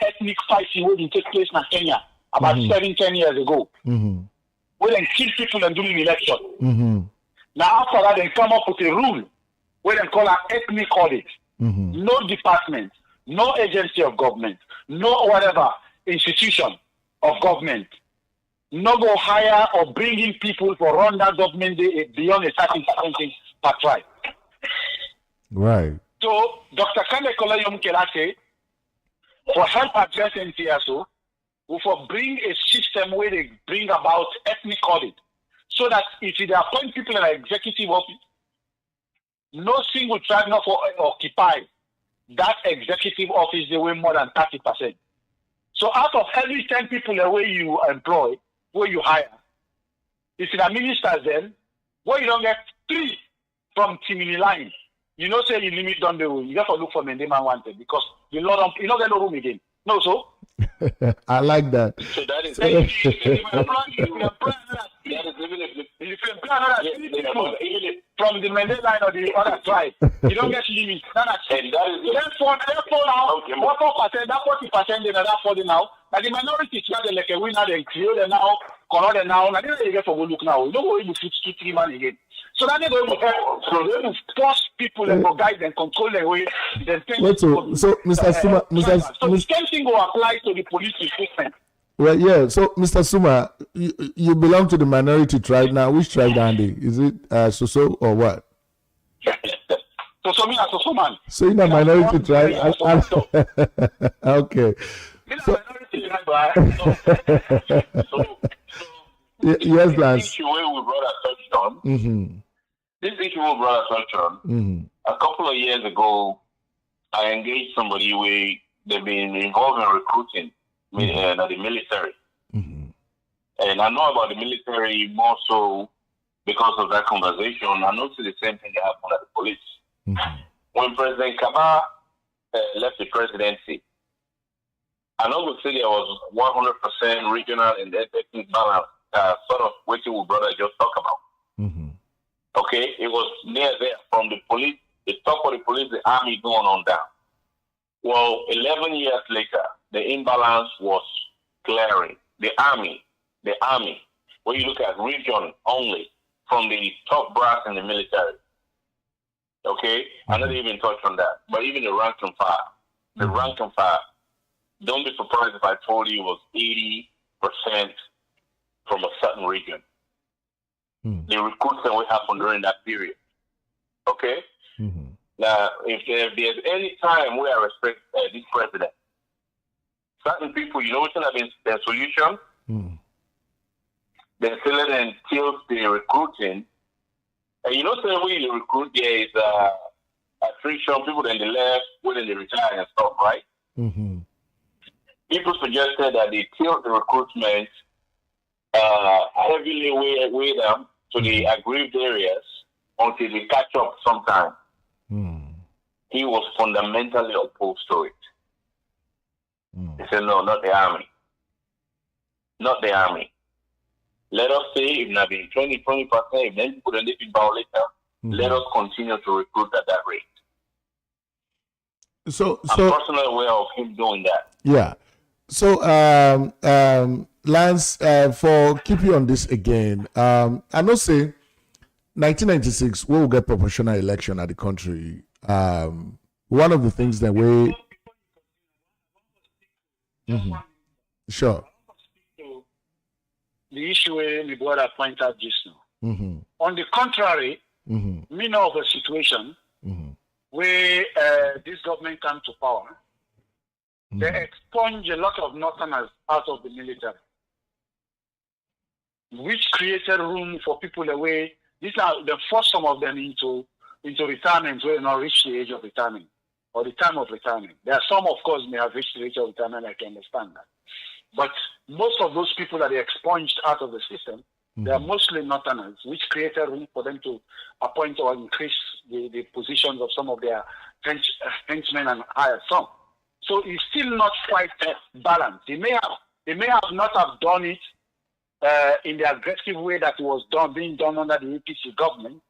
ethnic fighting will take place in Kenya about 7-10 years ago. Where they kill people and do an election. Now after that, they come up with a rule where they call an ethnic audit. No department, no agency of government, no whatever institution of government, no go hire or bring in people for run that government beyond a certain thing per tribe. Right. So Dr. Kane Kolayom Kelase, for help address NTSO, will for bring a system where they bring about ethnic audit, so that if they appoint people in an executive office, no single tribe not for occupy that executive office they weigh more than 30%. So out of every 10 people the way you employ, where you hire, if you are ministers then, where you don't get 3 from Timini line, you know say you limit down the room. You have to look for Mendema wanted because you don't get no room again. No, so I like that. So that is if you employ another from the Mende line or the other tribe, you don't get limit. and that is Therefore now, what 4%, that 40%, then that 40 now. Now the minority tribe they like a winner, they clear them now, corner them now. Now they get for look now. You don't go able to 2-3 man again. So that they go to force people and go guide and control their way. Wait, so Mr. Suma, so the same thing will apply to the police recruitment. Well, yeah. So, Mr. Suma, you belong to the minority tribe now. Which tribe, Andy? Is it Soso or what? So me as Soso man. So in a minority tribe. Okay. So, yes, Lance. This issue we brought a touch on. This issue we brought a touch on. A couple of years ago, I engaged somebody where they've been involved in recruiting in the military. And I know about the military more so because of that conversation. I noticed the same thing happened at the police. When President Kaba left the presidency, I know the city was 100% regional and ethnic balance, sort of what your brother just talked about. Okay, it was near there from the police, the top of the police, the army going on down. Well, 11 years later, the imbalance was glaring. The army, when you look at region only, from the top brass in the military. Okay? I'm not even touch on that. But even the rank and file. The rank and file. Don't be surprised if I told you it was 80% from a certain region. The recruitment will happen during that period. Okay? Now, if there's any time where I respect this president, certain people, you know what's going to be their solution? They still until the recruiting. And you know, the way you recruit, there is attrition, people then they left, when they retire and stuff, right? People suggested that they tilt the recruitment heavily weigh them to the aggrieved areas until they catch up sometime. He was fundamentally opposed to it. He said, no, not the army. Not the army. Let us say, if not be 20%, if then people don't live in later, let us continue to recruit at that rate. So I'm personally aware of him doing that. Yeah. So, Lance, for keep you on this again, I know say 1996 we will get proportional election at the country. One of the things that we sure. The issue where the brother pointed out just now. On the contrary, me know of a situation where this government came to power. They expunged a lot of Northerners out of the military, which created room for people away. These are the forced some of them into retirement where they not reached the age of retirement or the time of retirement. There are some, of course, may have reached the age of retirement. I can understand that. But most of those people that they expunged out of the system, they are mostly Northerners, which created room for them to appoint or increase the positions of some of their henchmen and hire some. So it's still not quite balanced. They may have not have done it in the aggressive way that it was being done under the APC government,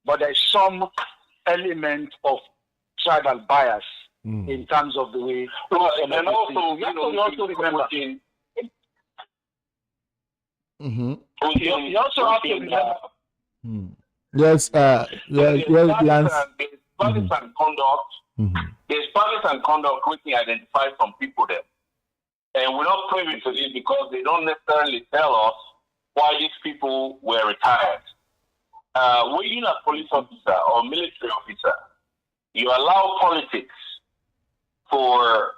but there is some element of tribal bias in terms of the way. And also, you also remember. You also have to remember. Yes, Lance. Partisan conduct. There's partisan conduct which we identify from people there. And we're not privy to this because they don't necessarily tell us why these people were retired. When you're a police officer or military officer, you allow politics for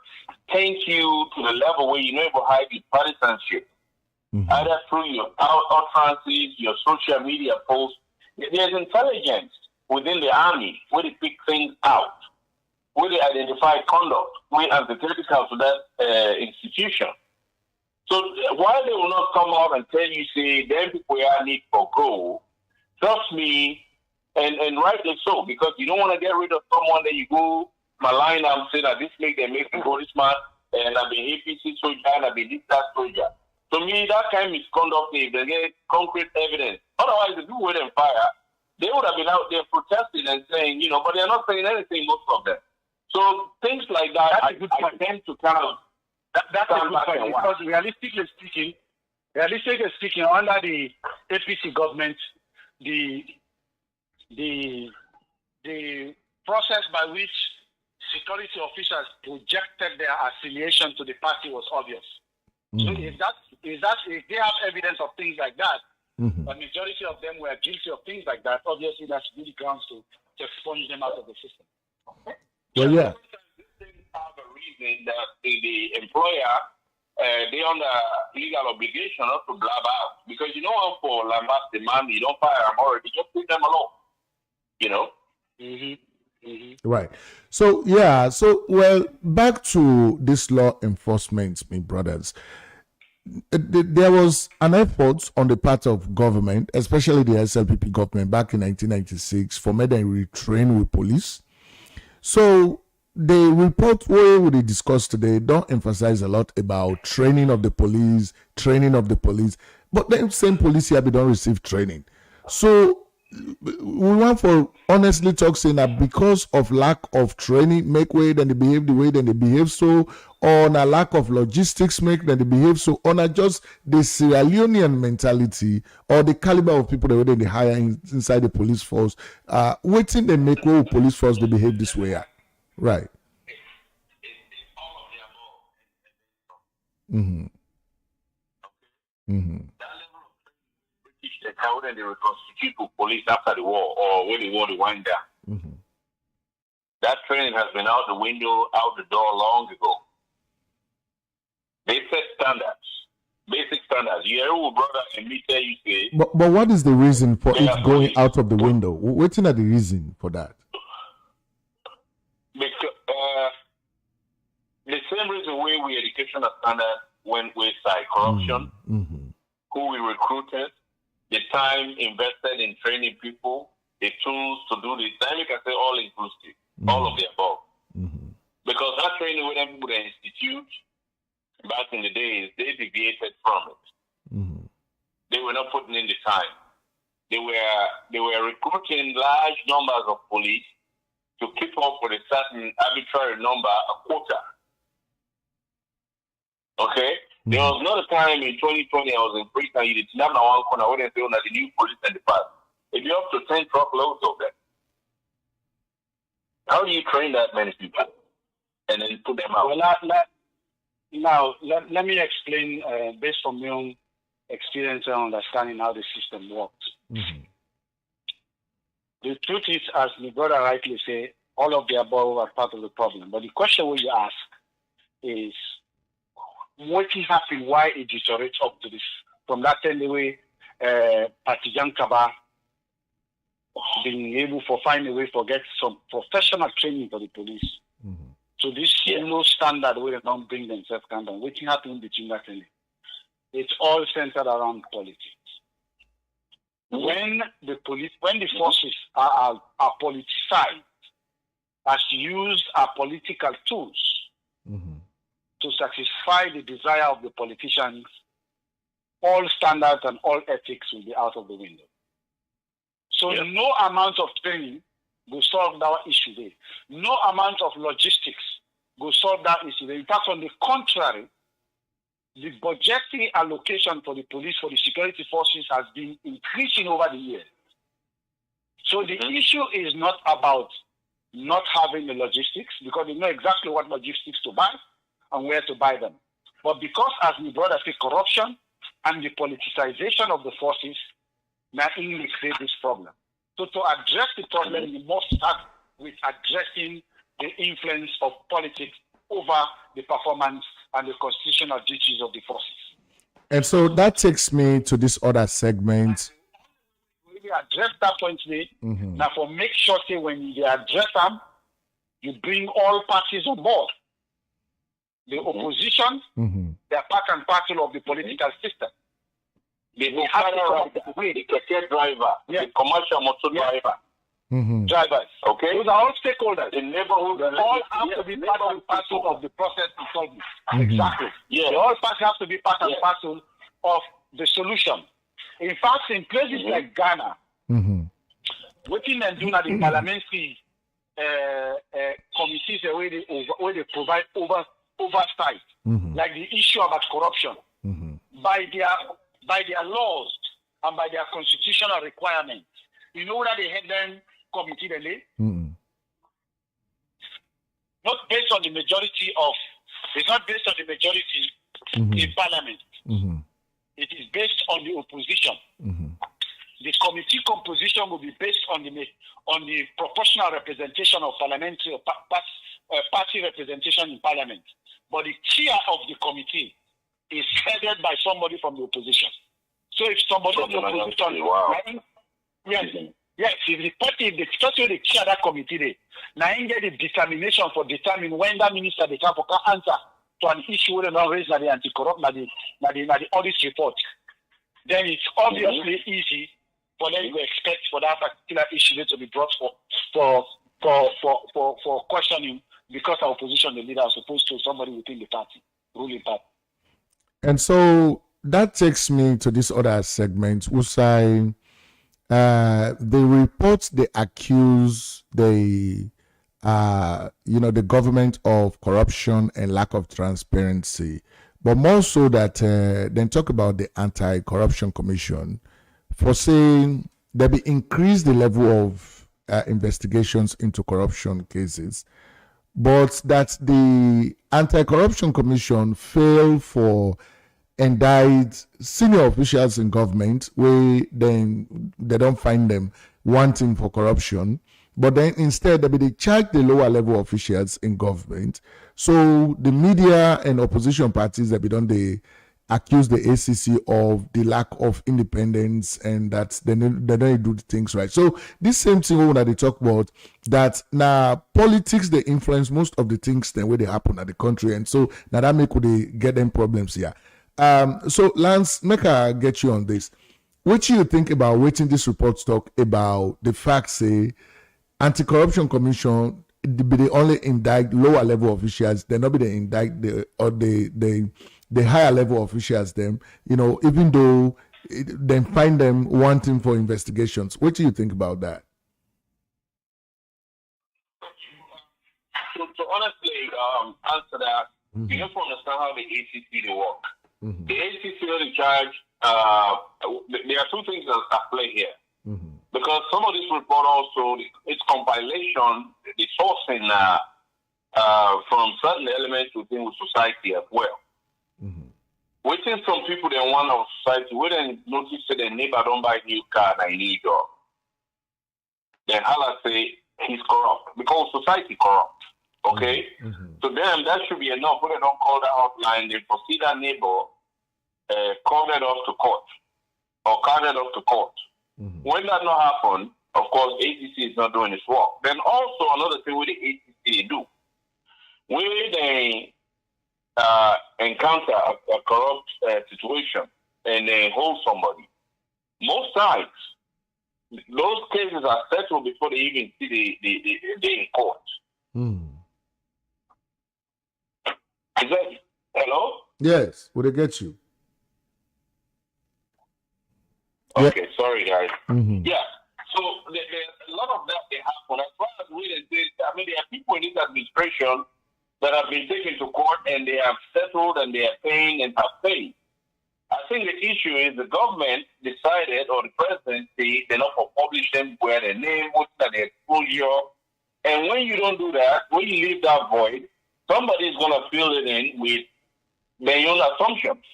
take you to the level where you're able to hide your partisanship, either through your utterances, your social media posts. There's intelligence within the army where they pick things out, where they identify conduct, where antithetical to that institution. So while they will not come out and tell you, say, them people are need for growth, trust me, and rightly so, because you don't want to get rid of someone that you go malign and say that this make them make the policeman, and I've been APC soldier, and I've been this, that soldier. To me, that kind of misconduct, if they get concrete evidence. Otherwise, if you were on fire, they would have been out there protesting and saying, but they're not saying anything, most of them. So things like that, I tend to kind of... That's a good point, because realistically speaking, under the APC government, the process by which security officers projected their affiliation to the party was obvious. So if they have evidence of things like that, the majority of them were guilty of things like that, obviously that's really grounds to expunge them out of the system. Well, yeah. Things have a reason that the employer, they under legal obligation not to blab out. Because for Lambast demand, you don't fire them already, just leave them alone. Right. So, yeah. So, well, back to this law enforcement, my brothers. There was an effort on the part of government, especially the SLPP government back in 1996, for me to retrain with police. So the report we discussed today don't emphasize a lot about training of the police, but then same police here don't receive training. So we want for honestly talk saying that because of lack of training make way then they behave the way then they behave so, or on a lack of logistics make then they behave so, or not just the Sierra Leonean mentality or the caliber of people that they hire inside the police force, waiting they make way with police force they behave this way at. Right. Mm-hmm. Mm-hmm. The how then they reconstitute to police after the war or when the war to wind down. Mm-hmm. That training has been out the window, out the door long ago. They set standards, basic standards. You hear what brother and me tell you say. But what is the reason for it going out of the window? What's the reason for that? Because the same reason why we educational standard when we cite corruption, Mm-hmm. who we recruited, the time invested in training people, the tools to do this. Then you can say all inclusive, all of the above. Mm-hmm. Because that training with them with the institute back in the days, they deviated from it. Mm-hmm. They were not putting in the time. They were recruiting large numbers of police to keep up with a certain arbitrary number, a quota. Okay? Mm-hmm. There was not a time in 2020 I was in Britain, you did not know one corner where they say that the new police in the past. If you're up to 10 truckloads of them, how do you train that many people and then put them out? Well, let me explain based on my own experience and understanding how the system works. Mm-hmm. The truth is, as my brother rightly said, all of the above are part of the problem. But the question we ask is, what happened? Why it deteriorates up to this? From that time, the way Partijan Kaba being able to find a way to get some professional training for the police. Mm-hmm. So this low standard where they don't bring themselves down. What happened between that and it's all centered around politics. When the forces are politicized, as used are political tools Mm-hmm. to satisfy the desire of the politicians, all standards and all ethics will be out of the window. So no amount of training will solve that issue there. No amount of logistics will solve that issue there. In fact, on the contrary, the budgetary allocation for the police, for the security forces has been increasing over the years. So the issue is not about not having the logistics, because they know exactly what logistics to buy and where to buy them. But because, as my brother said, corruption and the politicization of the forces, nothing will create this problem. So to address the problem, we must start with addressing the influence of politics over the performance and the constitutional duties of the forces. And so that takes me to this other segment. We address that point today. Mm-hmm. Now, for make sure that when you address them, you bring all parties on board. The opposition, Mm-hmm. they are part and parcel of the political system. The ticket driver, the commercial motor driver, Mm-hmm. drivers. Okay? Those are all stakeholders. The neighborhood, All have to be part and parcel of the process to solve it. Mm-hmm. Exactly. Yeah. They all have to be part and parcel of the solution. In fact, in places like Ghana, Mm-hmm. waiting and doing at the parliamentary committees where they provide oversight, Mm-hmm. like the issue about corruption, Mm-hmm. by their laws and by their constitutional requirements. You know that they had them committee the lay? Mm-hmm. Not based on the majority it's not based on the majority in parliament. Mm-hmm. It is based on the opposition. Mm-hmm. The committee composition will be based on the proportional representation of parliamentary party representation in parliament. But the chair of the committee is headed by somebody from the opposition. So if somebody from the opposition, yes, if the person they chair that committee, now you get the determination for determine when that minister they can answer to an issue where they don't raise the anti-corrupt, the audit report. Then it's obviously easy for them to expect for that particular issue to be brought for questioning, because our opposition, the leader, as opposed to somebody within the party, ruling party. And so that takes me to this other segment, which I the reports they accuse the the government of corruption and lack of transparency, but more so that then talk about the Anti-Corruption Commission for saying that they increase the level of investigations into corruption cases, but that the Anti-Corruption Commission failed for indict senior officials in government where then they don't find them wanting for corruption, but then instead they charge the lower level officials in government. So the media and opposition parties that they accuse the ACC of the lack of independence and that they don't do things right. So this same thing that they talk about, that now politics they influence most of the things the way they happen at the country, and so now that make they get them problems here. So Lance, make I get you on this. What do you think about waiting this report talk about the fact say Anti-Corruption Commission they only indict lower level officials, they not be they indict the higher level officials them, even though they find them wanting for investigations. What do you think about that? So honestly, answer that, you have to understand how the ACC they work. The ACC is in charge. There are two things at play here. Because some of this report also, its compilation, the sourcing from certain elements within society as well. Within some people they want our society, we then notice that the neighbor don't buy new car and I need job. Then Allah say he's corrupt because society corrupt. Okay? So then that should be enough. When they don't call that hotline, they proceed that neighbor, call that off to court or call that off to court. When that not happen, of course, ACC is not doing its work. Then also another thing with the ACC do, when they encounter a corrupt situation and they hold somebody, most times those cases are settled before they even see the in court. Is that hello? Yes, would it get you? Okay, sorry guys. Yeah, so a lot of that they happen. As far as we did, there are people in this administration that have been taken to court and they have settled and they are paying and have paid. I think the issue is the government decided, or the presidency, they not publish them where their name, what's their exposure. And when you don't do that, when you leave that void, somebody is going to fill it in with their own assumptions.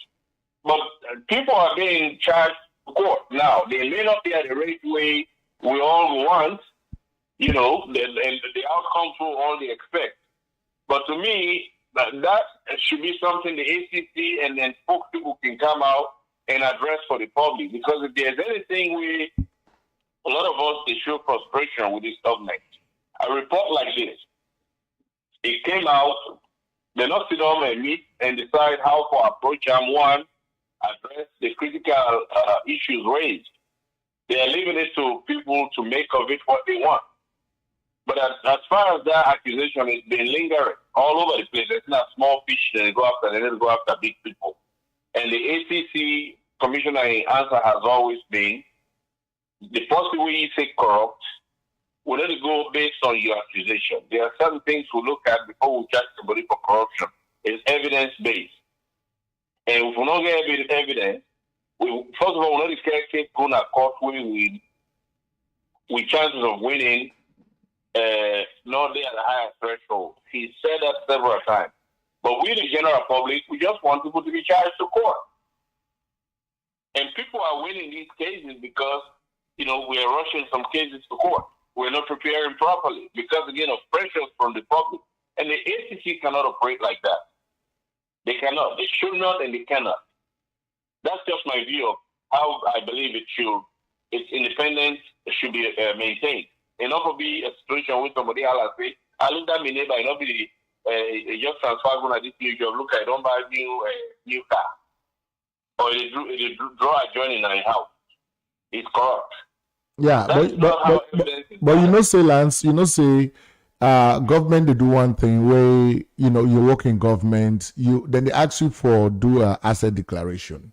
But people are being charged to court. Now, they may not be at the rate way we all want, and the outcomes will all they expect. But to me, that should be something the ACC and then spokespeople can come out and address for the public. Because if there's anything a lot of us, they show frustration with this government. A report like this, it came out, they not sit down and meet and decide how to approach them. One, address the critical issues raised. They are leaving it to people to make of it what they want. But as far as that accusation has been lingering all over the place, it's not small fish that they go after, they go after big people. And the ACC commissioner answer has always been, the person we say corrupt, we let it go based on your accusation. There are certain things we look at before we charge somebody for corruption. It's evidence-based. And if we don't get evidence, first of all, we know this case going to court with chances of winning not there at a higher threshold. He said that several times. But we, the general public, we just want people to be charged to court. And people are winning these cases because, we are rushing some cases to court. We're not preparing properly because, again, of pressures from the public. And the ACC cannot operate like that. They cannot. They should not and they cannot. That's just my view of how I believe its independence should be maintained. And not to be a situation where somebody else say, I look at my neighbor, and not be just transfer going to this new job, look, I don't buy new car. Or they draw a joint in my house. It's corrupt. Yeah, but say, Lance, government they do one thing where you work in government, then they ask you for do a asset declaration.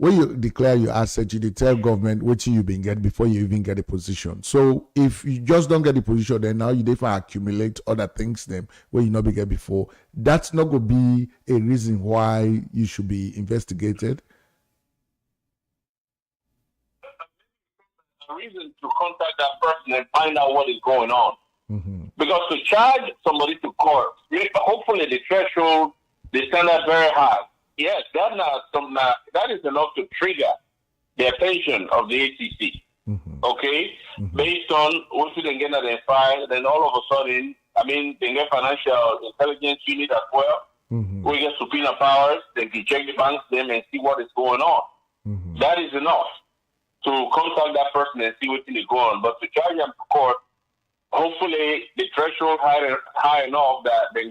when you declare your asset, you tell government what you been get before you even get a position. So if you just don't get the position, then now you therefore accumulate other things them where you not be get before. That's not going to be a reason why you should be investigated. A reason to contact that person and find out what is going on. Because to charge somebody to court, hopefully the threshold, they stand up very high. Yes, that is enough to trigger the attention of the ATC. Okay? Based on what you can get identified, then all of a sudden, they get financial intelligence unit as well. We get subpoena powers, they can check the banks them and see what is going on. That is enough to contact that person and see what is going on. But to charge them to court, hopefully the threshold high enough that they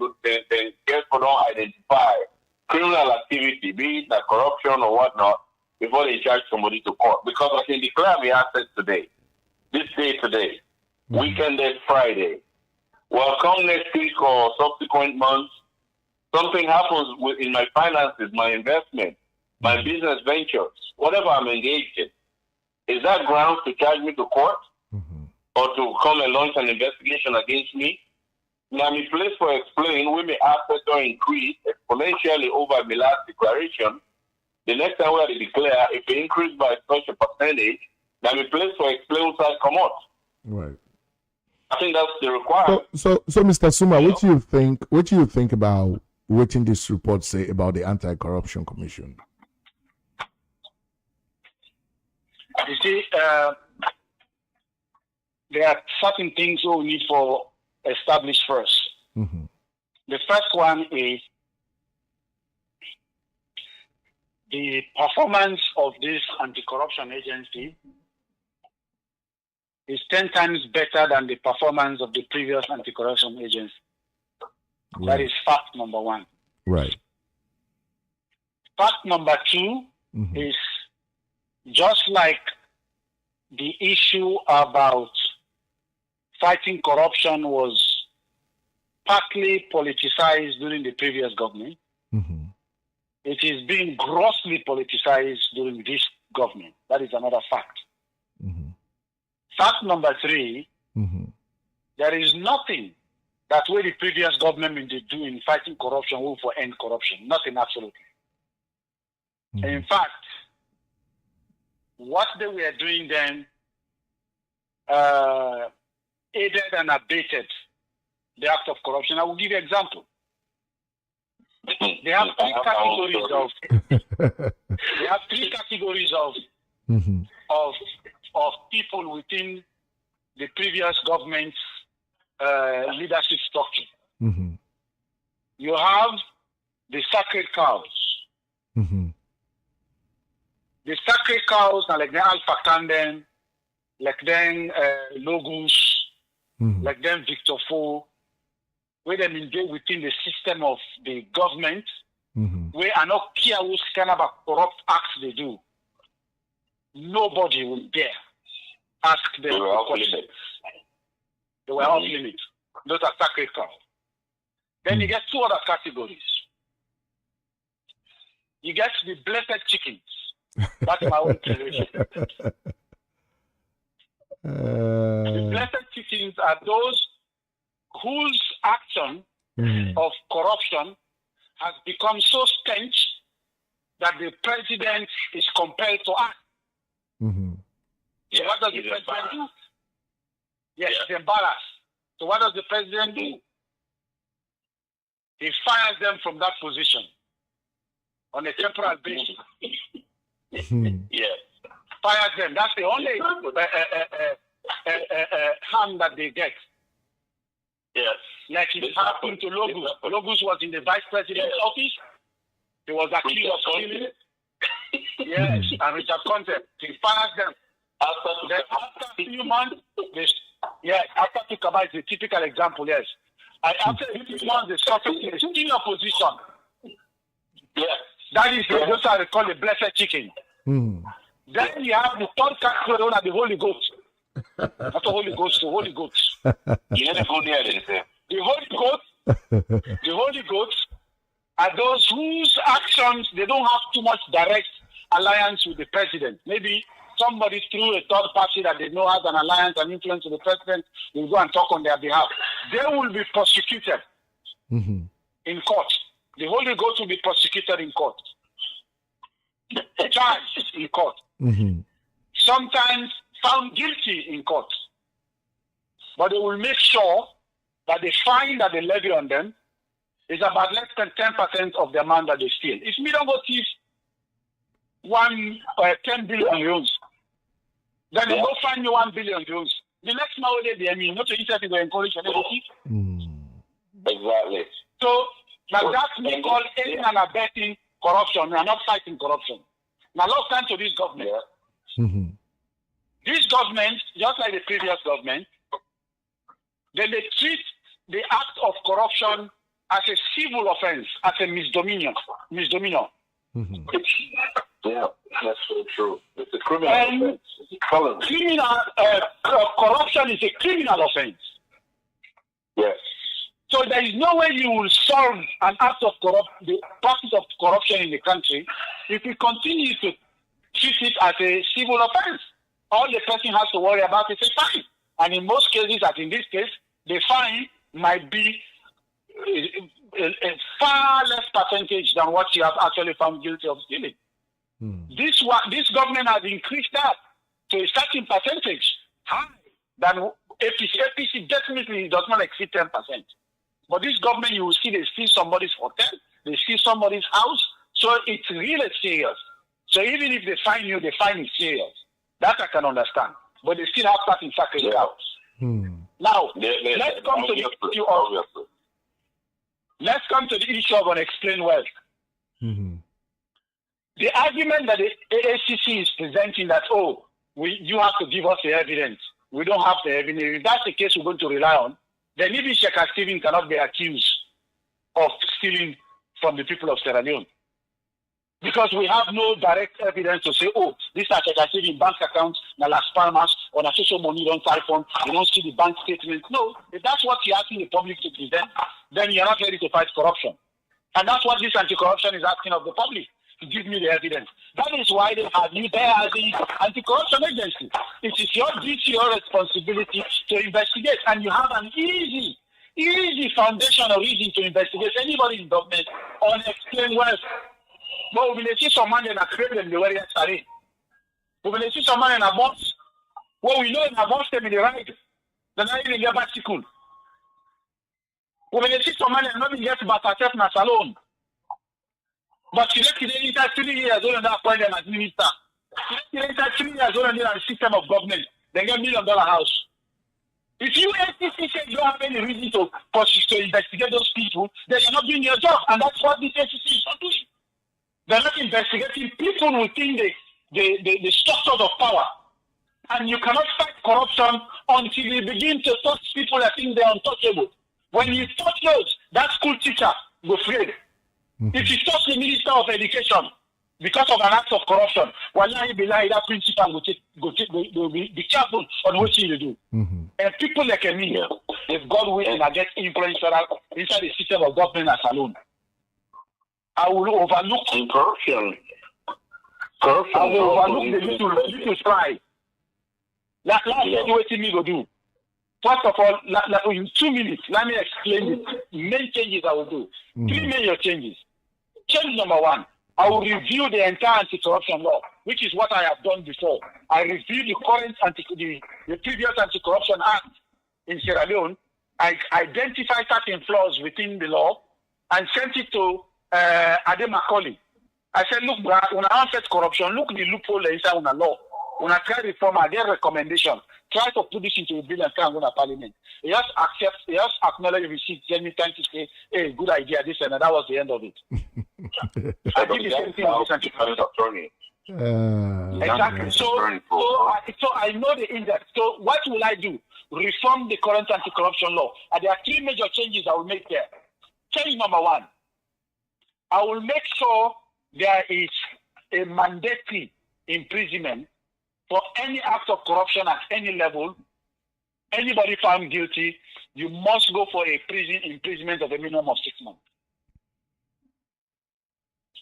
therefore don't identify criminal activity, be it like corruption or whatnot, before they charge somebody to court. Because I can declare my assets today, this day today, weekend is Friday. Well, come next week or subsequent months, something happens in my finances, my investment, my business ventures, whatever I'm engaged in. Is that grounds to charge me to court? Or to come and launch an investigation against me? Now, I'm in place for explain when my assets are increased exponentially over my last declaration. The next time we have to declare, if they increase by such a percentage, now I'm in place for explain what I come out. Right. I think that's the requirement. So Mr. Suma, what do you think about what in this report say about the Anti-Corruption Commission? You see, there are certain things we need for establish first. The first one is the performance of this anti-corruption agency is 10 times better than the performance of the previous anti-corruption agency. Right. That is fact number one. Right. Fact number two is just like the issue about fighting corruption was partly politicized during the previous government. It is being grossly politicized during this government. That is another fact. Fact number three, there is nothing that way the previous government did do in fighting corruption will for end corruption. Nothing, absolutely. In fact, what they were doing then aided and abated the act of corruption. I will give you an example. They have three categories of people within the previous government's leadership structure. You have the sacred cows. The sacred cows are like the Alpha Tandem, like them Logos, like them Victor Fo, where they engage within the system of the government, where are not care what kind of a corrupt acts they do. Nobody will dare ask them questions. They were off limits. Those are sacred cows. Then you get two other categories. You get the blessed chickens. That's my own creation. The blessed chickens are those whose action of corruption has become so stench that the president is compelled to act. So what does the president do? Yes, he's embarrassed. So what does the president do? He fires them from that position on a temporal basis. Yes. Fires them. That's the only harm that they get. Yes. Like it happened to Logos. Logos was in the vice president's office. He was accused of stealing. Yes, and Richard Conte. He fires them. After a few months, after Tukaba is a typical example, yes. And after a few months, they surface in a senior position. Yes. That is those are called the blessed chicken. Then you have the third category of the Holy Ghost. Not the Holy Ghost, the Holy Ghost. The Holy Ghost are those whose actions they don't have too much direct alliance with the president. Maybe somebody through a third party that they know has an alliance and influence with the president will go and talk on their behalf. They will be prosecuted in court. The Holy Ghost will be prosecuted in court. Charged in court. Sometimes found guilty in court. But they will make sure that the fine that they levy on them is about less than 10% of the amount that they steal. If me don't go thief 10 billion euros, then they go find me 1 billion euros. The next man will be, I mean, not to interest in the encourage and everything. Exactly. So, now that's me called aiding and abetting corruption. We are not fighting corruption. Now, let's turn to this government. This government, just like the previous government, then they treat the act of corruption as a civil offense, as a misdemeanor. Yeah, that's so true. It's a criminal offense. It's a felony. Corruption is a criminal offense. Yes. So there is no way you will solve an act of the practice of corruption in the country if you continue to treat it as a civil offense. All the person has to worry about is a fine. And in most cases, as in this case, the fine might be a far less percentage than what you have actually found guilty of stealing. This government has increased that to a certain percentage higher than APC. APC definitely does not exceed 10%. But this government, you will see they steal somebody's hotel, they steal somebody's house, so it's really serious. So even if they fine you, the fine is serious. That I can understand. But they still have that in sacred cows. Now, let's come to the issue of unexplained wealth. The argument that the AACC is presenting that, you have to give us the evidence. We don't have the evidence. If that's the case we're going to rely on, then even Sheikh Stephen cannot be accused of stealing from the people of Sierra Leone. Because we have no direct evidence to say, this is Sheikh Stephen bank accounts, na Las Palmas, or na social money don't siphon, you don't see the bank statement. No, if that's what you're asking the public to present, then you're not ready to fight corruption. And that's what this anti-corruption is asking of the public, to give me the evidence. That is why they have you there as the anti-corruption agency. It is your duty, your responsibility to investigate. And you have an easy foundation or reason to investigate anybody in government on unexplained wealth. But we will see someone in a crib and the way they are. We will see someone in a box. Well, we know in a box they will ride. They're not even get bicycle. We will see someone and not get back herself in a salon. But she left today inside 3 years old and appoint them as minister. She left inside 3 years old and they're a system of government. They get $1 million house. If you ACC say you don't have any reason to investigate those people, then you're not doing your job. And that's what this ACC is not doing. They're not investigating people within the structures of power. And you cannot fight corruption until you begin to touch people that think they're untouchable. When you touch those, that school teacher will afraid. If you touch the Minister of Education because of an act of corruption, wallahi billahi, that principal will be careful on what you do. And people like me, if God willing, I get influence inside the system of government as alone. I will overlook corruption. I will overlook the little try. Last thing what me go do. First of all, in 2 minutes, let me explain the main changes I will do. 3 major changes. Change number 1, I will review the entire anti-corruption law, which is what I have done before. I review the current the previous anti-corruption act in Sierra Leone. I identify certain flaws within the law and sent it to Ade Macaulay. I said, look, when I answered corruption, look the loophole inside on the law. When I try reform, I get recommendation. Try to put this into a bill and try and go to parliament. He just acknowledge receipt, tell me time to say, hey, good idea, this and that was the end of it. I did the same thing with this anti-corruption. Exactly. So I know the index. So what will I do? Reform the current anti-corruption law. And there are 3 major changes I will make there. Change number 1, I will make sure there is a mandatory imprisonment for any act of corruption at any level. Anybody found guilty, you must go for a imprisonment of a minimum of 6 months.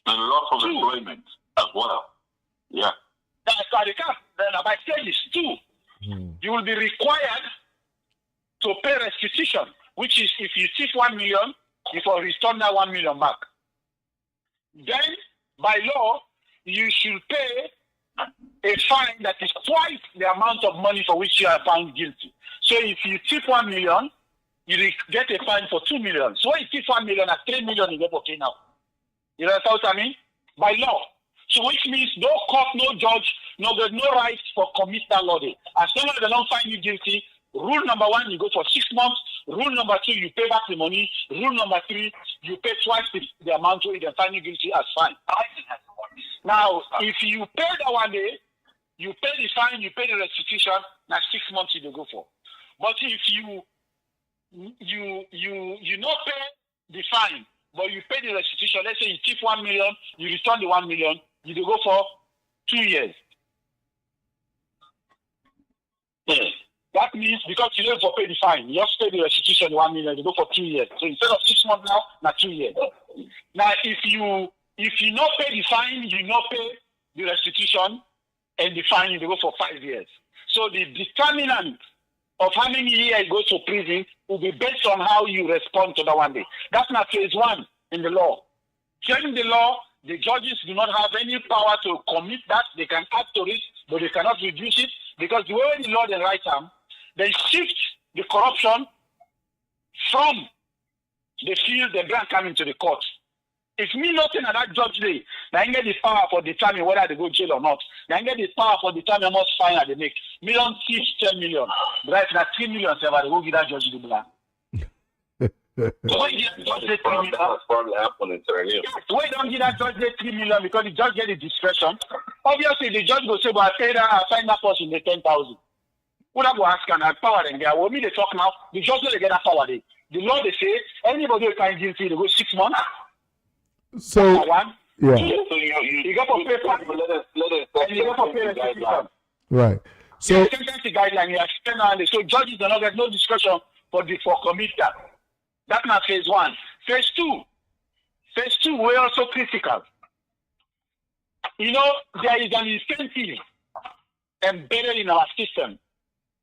And loss of employment as well. Yeah. That's why they can't. Then by stages 2, you will be required to pay restitution, which is if you thief 1 million, you will return that 1 million back. Then, by law, you should pay a fine that is twice the amount of money for which you are found guilty. So if you thief 1 million, you get a fine for 2 million. So when you thief 1 million at 3 million, you get okay now. You know what I mean? By law. So which means no court, no judge, there's no right for commit that law. As long as they don't find you guilty, rule number 1, you go for 6 months. Rule number 2, you pay back the money. Rule number 3, you pay twice the amount to they find you guilty as fine. Now, if you pay that one day, you pay the fine, you pay the restitution, now 6 months you go for. But if you not pay the fine, but you pay the restitution, let's say you keep 1 million, you return the 1 million, you go for 2 years. That means because you don't pay the fine, you just pay the restitution 1 million, you go for 2 years. So instead of 6 months now 2 years. Now if you not pay the fine, you not pay the restitution and the fine, you go for 5 years. So the determinant of how many years you go to prison will be based on how you respond to that one day. That's not phase 1 in the law. Changing the law, the judges do not have any power to commit that. They can add to it, but they cannot reduce it because the way the law they write them, they shift the corruption from the field the brand coming to the court. If me nothing at that judge day, now I get the power for determining whether they go jail or not. Now I get the power for determining how much fine they make. Million thief 10 million. Right now 3 million they go give that judge the black. Why don't give that judge 3 million because the judge get the discretion? Obviously the judge will say, but I find that person the 10,000. Who that go ask and have power and there? Well, me they talk now. The judge will get that power day. The law they say anybody who find guilty they go 6 months. So one. Yeah. So you got to pay for and you got to pay restitution. Right. So sometimes the guideline you extend on it. So judges do not get no discretion for commit that. That's not phase 1. Phase 2. Phase 2 we're also critical. There is an incentive embedded in our system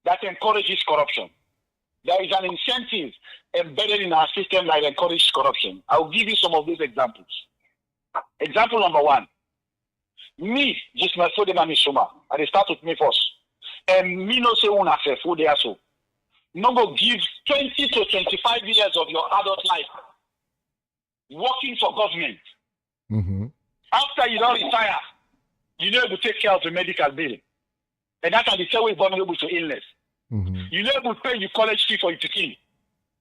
that encourages corruption. There is an incentive embedded in our system that encourages corruption. I'll give you some of those examples. Example number 1. Me, Jesmed, Suma. I start with me first. And me no say una self who they are so. No go give 20 to 25 years of your adult life working for government. Mm-hmm. After you don't retire, you know able to take care of the medical bill. And that's how they say we're vulnerable to illness. Mm-hmm. You know able to pay your college fee for your kid.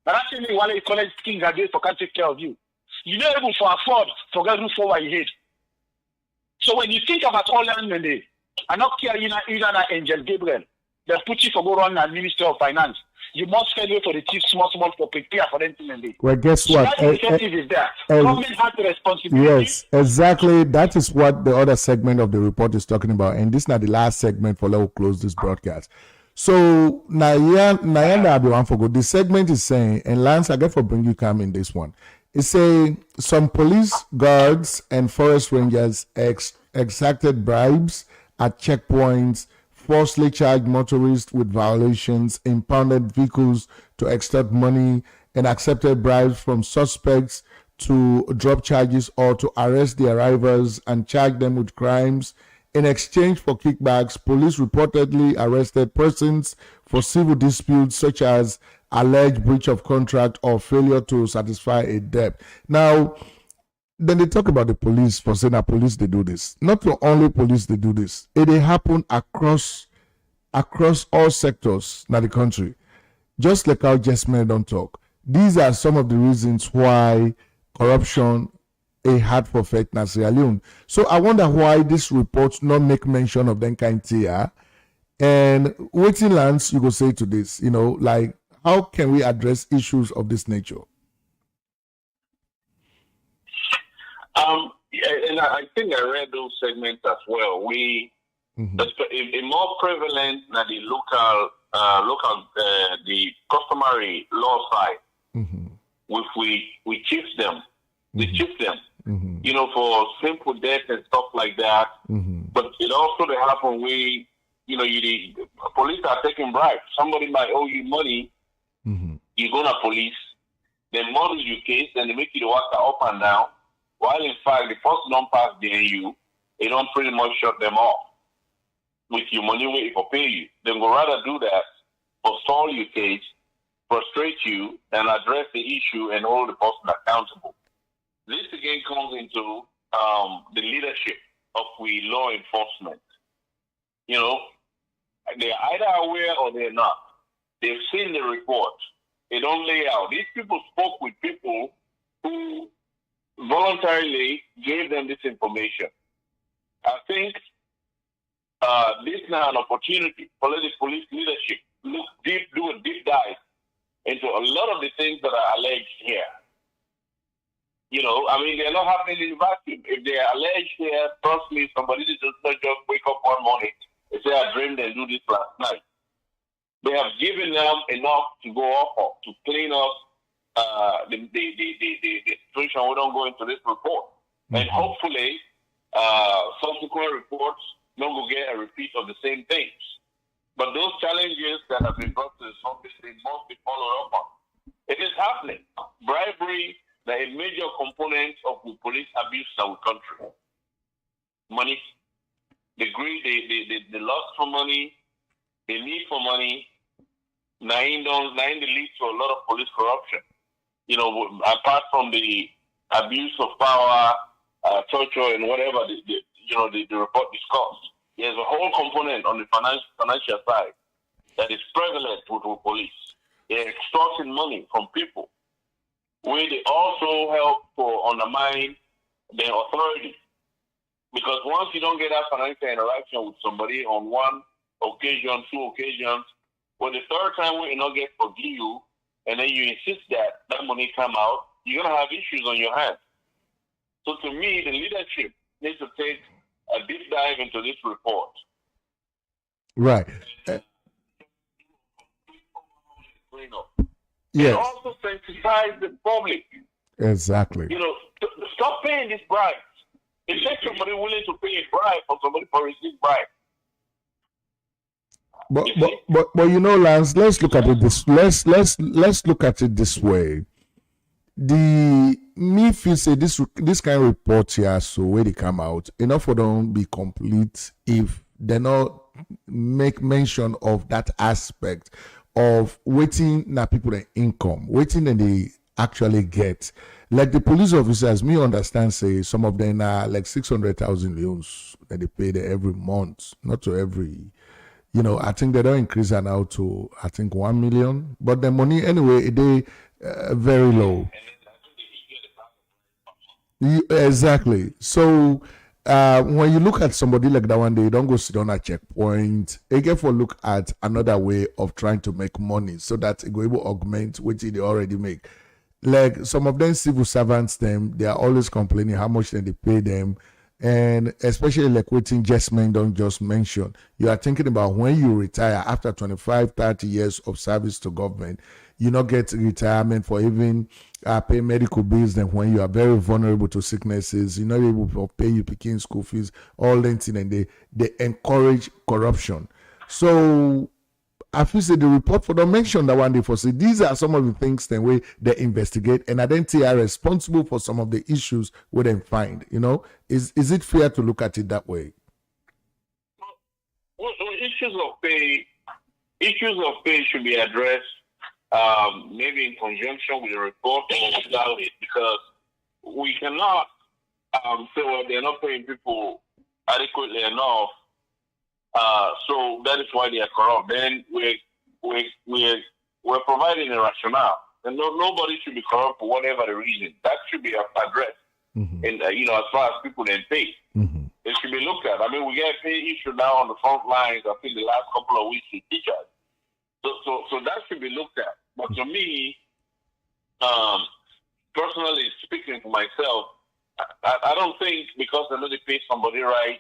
But that's only while your college things are there for can't take care of you. You know able to afford to get roof over your head. So when you think about all that money, I'm not care either Angel Gabriel, they put you for go run as Minister of Finance. You must schedule for the chief small for prepare for them to. Well, guess so what? That incentive is there. Government has the responsibility. Yes, exactly. That is what the other segment of the report is talking about. And this is not the last segment for let's close this broadcast. So the segment is saying, and Lance, I get for bring you come in this one. It's saying some police guards and forest rangers exacted bribes at checkpoints, falsely charged motorists with violations, impounded vehicles to extort money, and accepted bribes from suspects to drop charges or to arrest the arrivals and charge them with crimes. In exchange for kickbacks, police reportedly arrested persons for civil disputes such as alleged breach of contract or failure to satisfy a debt. Now, then they talk about the police for saying that police they do this. Not the only police they do this. It happen across all sectors in the country. Just like how Jesmed don't talk. These are some of the reasons why corruption is hard for faith in Sierra Leone. So I wonder why this report not make mention of them kind here. And waiting Lance, you go say to this, like how can we address issues of this nature? And I think I read those segments as well. We a more prevalent than the local the customary law side. If we chief them, we chief them. For simple debt and stuff like that. But it also they happen where the police are taking bribes. Somebody might owe you money. You go to police, they model your case, then they make you walk up and down. While in fact the person don't pass the NU, they don't pretty much shut them off with your money waiting for pay you. They will rather do that or stall your case, frustrate you, and address the issue and hold the person accountable. This again comes into the leadership of we law enforcement. They're either aware or they're not. They've seen the report. They don't lay out. These people spoke with people who voluntarily gave them this information. I think this is now an opportunity for the police leadership to do a deep dive into a lot of the things that are alleged here. They're not happening in vacuum. If they are alleged here, trust me, somebody does not just wake up one morning and say, I dreamed and do this last night. They have given them enough to go off of, to clean up the situation. We don't go into this report. And hopefully, subsequent reports don't go get a repeat of the same things. But those challenges that have been brought to the surface, they must be followed up on. It is happening. Bribery, that a major component of the police abuse in our country. Money, the greed, the lust for money, the need for money, leads to a lot of police corruption. Apart from the abuse of power, torture, and whatever the report discussed, there's a whole component on the financial side that is prevalent with the police. They're extorting money from people, where they also help to undermine their authority. Because once you don't get that financial interaction with somebody on one occasion, two occasions, for the third time when you not get forgive you, and then you insist that money come out, you're going to have issues on your hands. So to me, the leadership needs to take a deep dive into this report. Right. Yes. And also sensitize the public. Exactly. Stop paying these bribes. It takes somebody willing to pay a bribe for somebody to receive bribe. But Lance, let's look at it let's look at it this way. If you say this kind of report here, so where they come out, enough for them be complete if they not make mention of that aspect of waiting na people their income, waiting and they actually get. Like the police officers, me understand say some of them are like 600,000 leones that they pay there every month, not to every. I think they don't increase that now to 1 million, but the money anyway they very low. Exactly. So when you look at somebody like that one day, you don't go sit on a checkpoint. You get for look at another way of trying to make money so that it go able to augment what they already make. Like some of them civil servants, they are always complaining how much they pay them. And especially like what Jesmed don't just mention, you are thinking about when you retire after 25, 30 years of service to government, you not get retirement for even pay medical bills. Then when you are very vulnerable to sicknesses, you're not able to pay your picking school fees, all that thing, and they encourage corruption. So I feel say the report for the mention that one day for say these are some of the things then way they investigate and identity are responsible for some of the issues we then find. Is it fair to look at it that way? Well, issues of pay should be addressed maybe in conjunction with the report or without it, because we cannot say well they're not paying people adequately enough. So that is why they are corrupt. Then we're providing a rationale, and nobody should be corrupt for whatever the reason. That should be addressed. And as far as people then pay, it should be looked at. I mean, we get pay issue now on the front lines. I think the last couple of weeks with teachers. So that should be looked at. But to me, personally speaking for myself, I don't think because they know they pay somebody right.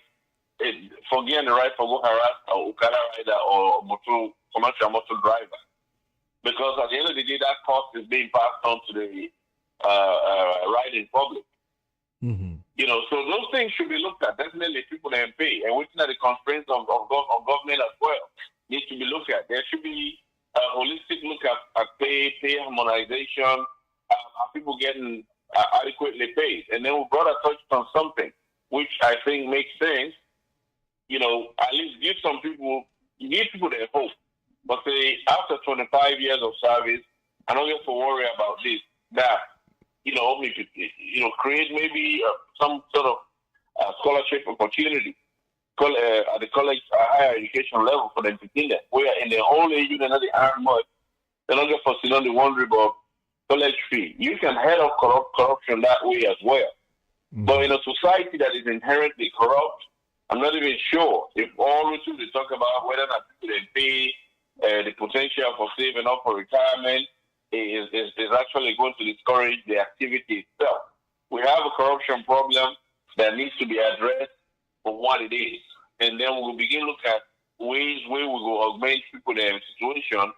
Forget the right for go harass or Okada rider or commercial motor driver, because at the end of the day, that cost is being passed on to the riding public. So those things should be looked at. Definitely, people can pay, and within the constraints of government as well needs to be looked at. There should be a holistic look at pay harmonization. Are people getting adequately paid? And then we brought a touch on something which I think makes sense. At least give people their hope. But say after 25 years of service, I don't have to worry about this, that. Create maybe some sort of scholarship opportunity at the college higher education level for them to think that where in the whole age they're not the iron mud, they're not just for the wonder about college fee. You can head off corruption that way as well. Mm-hmm. But in a society that is inherently corrupt, I'm not even sure if all we should talk about whether or not people pay the potential for saving up for retirement is actually going to discourage the activity itself. We have a corruption problem that needs to be addressed for what it is. And then we'll begin to look at ways where we will augment people in situation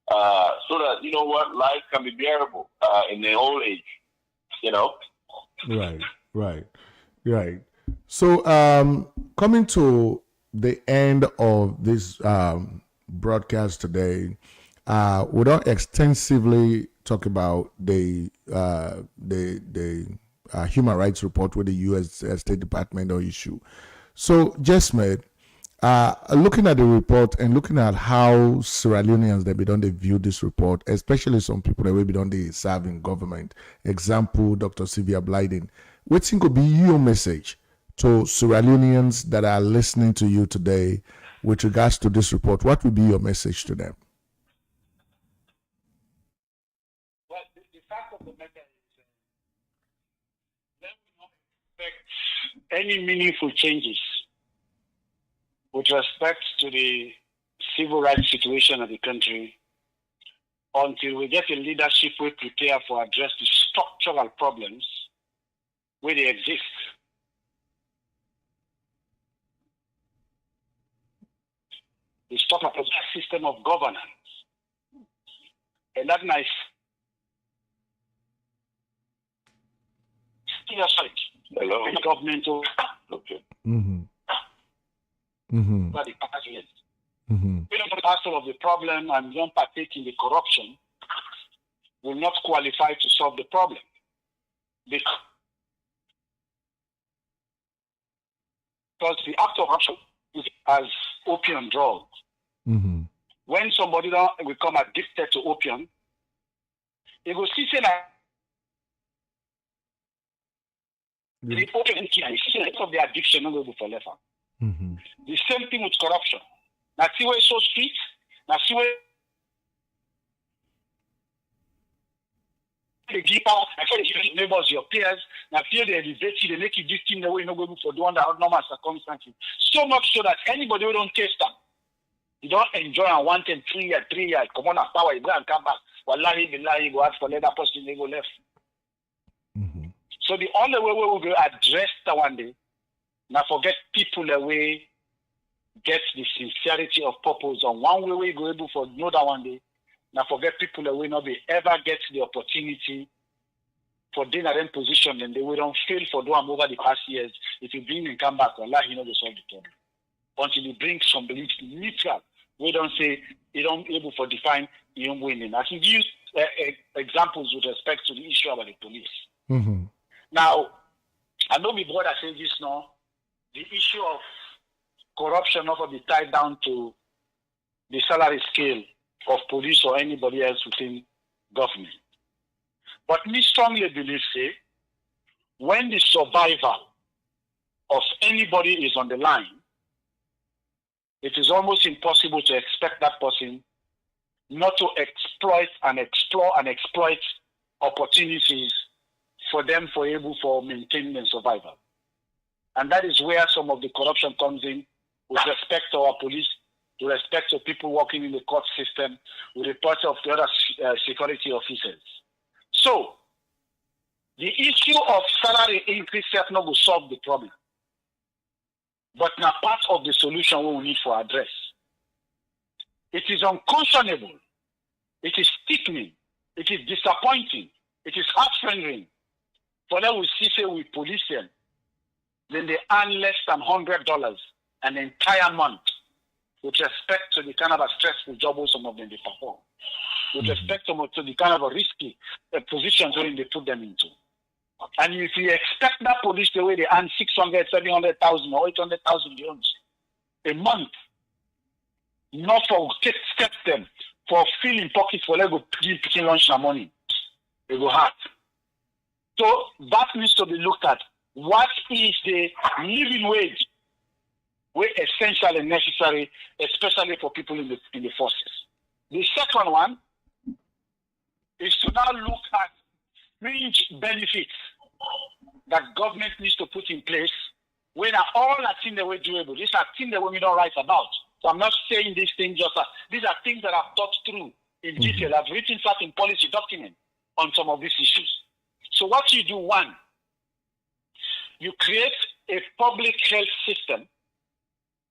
so that, life can be bearable in their old age, Right. So coming to the end of this broadcast today, we don't extensively talk about the human rights report with the U.S. State Department or issue. So, Jesmed, looking at the report and looking at how Sierra Leoneans they view this report, especially some people that will be serve in government. Example, Dr. Sylvia Blyden. What could be your message to Sierra Leoneans that are listening to you today with regards to this report? What would be your message to them? Well, the fact of the matter is let me not expect any meaningful changes with respect to the civil rights situation of the country until we get a leadership we prepare for address the structural problems where they exist. We talk about a system of governance. And that nice. Hello. Governmental. Okay. Mm-hmm. Mm-hmm. But the past years. Mm-hmm. We don't be part of the problem and don't partake in the corruption will not qualify to solve the problem. Because the act of corruption is as opium drug. Mm-hmm. When somebody don't become addicted to opium, they go see that the opium of the addiction not go for left. Mm-hmm. The same thing with corruption. Now see where it's so street, now see where they give out, I tell your neighbors, your peers, now feel they elevate you, they make you do things the way you not go for the one that are normal circumstances. So much so that anybody who don't taste them, you don't enjoy and want them 3 years, come on power, you go and come back. Wallahi, billahi, you go out for the other person, they go left. Mm-hmm. So the only way we will address that one day, now forget people the way, get the sincerity of purpose on one way we go able for know that one day. Now forget people that will not be ever get the opportunity for being at them position and they will don't fail for doing over the past years. If you bring and come back, Allah, you know the solve the problem. Until you bring some belief literal, we don't say you don't able for define you winning. I can give you examples with respect to the issue about the police. Mm-hmm. Now, I know my brother says this now. The issue of corruption not be tied down to the salary scale of police or anybody else within government. But me strongly believe, say, when the survival of anybody is on the line, it is almost impossible to expect that person not to exploit and explore and exploit opportunities for them for able for maintaining and survival. And that is where some of the corruption comes in with respect to our police, with respect to people working in the court system, with respect of the other security officers. So, the issue of salary increase not will solve the problem. But now part of the solution we will need for address. It is unconscionable. It is sickening. It is disappointing. It is heart-rending. For them we see say we police them then they earn less than $100 an entire month with respect to the kind of a stressful job some of them they perform, with respect to the kind of a risky positions where they put them into. And if you expect that police the way they earn 600, 700,000 or 800,000 euros a month, not for step them, for filling pockets for Lego picking lunch in the morning, it will hurt. So that needs to be looked at. What is the living wage? Where essential and necessary, especially for people in the forces. The second one is to now look at fringe benefits that government needs to put in place when all are things that we're doable. These are things that we don't write about. So I'm not saying these things just as these are things that I've thought through in detail. I've written certain policy documents on some of these issues. So what you do, one, you create a public health system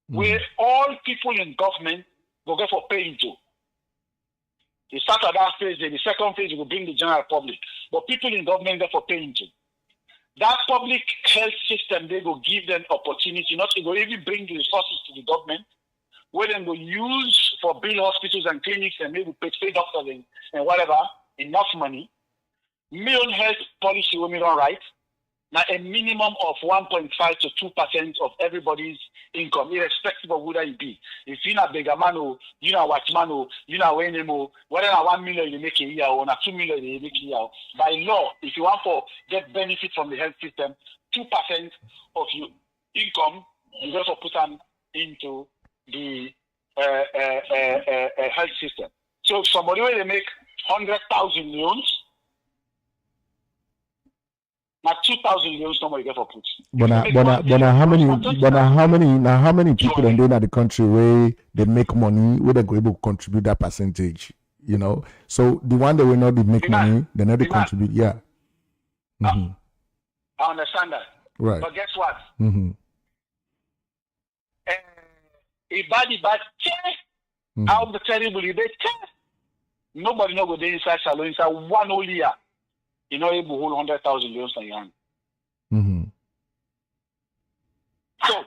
where all people in government will go for pay into. You start at that phase, then the second phase you will bring the general public. But people in government go for pay into. That public health system, they will give them opportunity, not to go even bring the resources to the government, where they will use for build hospitals and clinics and maybe pay doctors and whatever, enough money. Million health policy when we don't write. Now a minimum of 1.5 to 2% of everybody's income, irrespective of whether it be. If you're a beggar man or you're a watchman or you're a wenemo, whether 1 million you make a year or 2 million you make a year, by law, if you want to get benefit from the health system, 2% of your income, you therefore put them into the health system. So if somebody where they make 100,000 loans, now 2,000 euros somebody get for put. But how many people then in the country where they make money, where they go able to contribute that percentage, you know? So the one that will not make money, they not contribute, yeah. I understand that. Right. But guess what? How the terrible they nobody know go there inside salon inside one whole year. You know, able to hold 100,000 euros in your hand. So,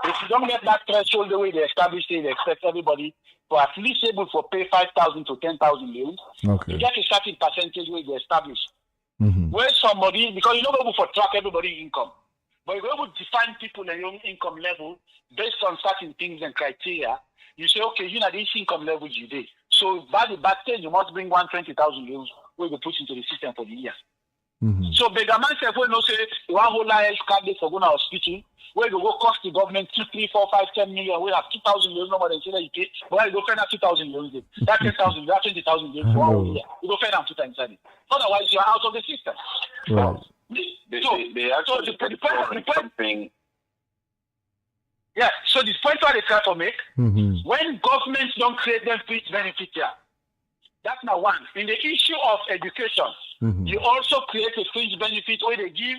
if you don't get that threshold the way they establish it, they expect everybody to at least able to pay 5,000 to 10,000 euros. Okay. You get a certain percentage where they establish. Where somebody, because you're not able to track everybody's income, but you're able to define people and your own income level based on certain things and criteria. You say, okay, you know, this income level you did. So, by the back then, you must bring 120,000 euros where you put into the system for the year. So, beggar man said, well, no, say, one whole life card for going to hospital, where you go cost the government 2, 3, 4, 5, 10 million, we have 2,000 euros, no more than say that you pay, but you go find out 2,000 euros, that 10,000, that 20,000 euros for 1 whole year. You go find out 2 times a day. Otherwise, you're out of the system. Right. Yeah, so the point where they try to make, when governments don't create them fringe benefit here, that's not one. In the issue of education, you also create a fringe benefit where they give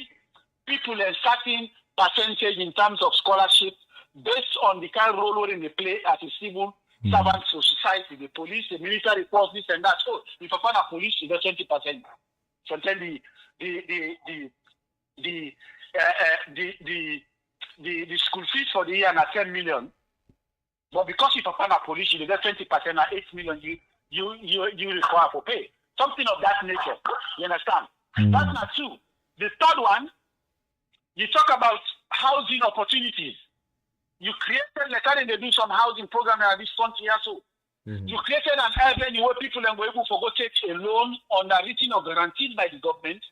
people a certain percentage in terms of scholarship based on the kind of role where they play as a civil servant to society, the police, the military force, this and that. So if I find a police, you get 20%. Sometimes the school fees for the year are 10 million, but because if I find a police, you get 20% or 8 million, you require for pay. Something of that nature. You understand? That's not two. The third one, you talk about housing opportunities. You created, like how they do some housing program in this country also. You created an avenue where people are able to go take a loan underwritten or guaranteed by the government.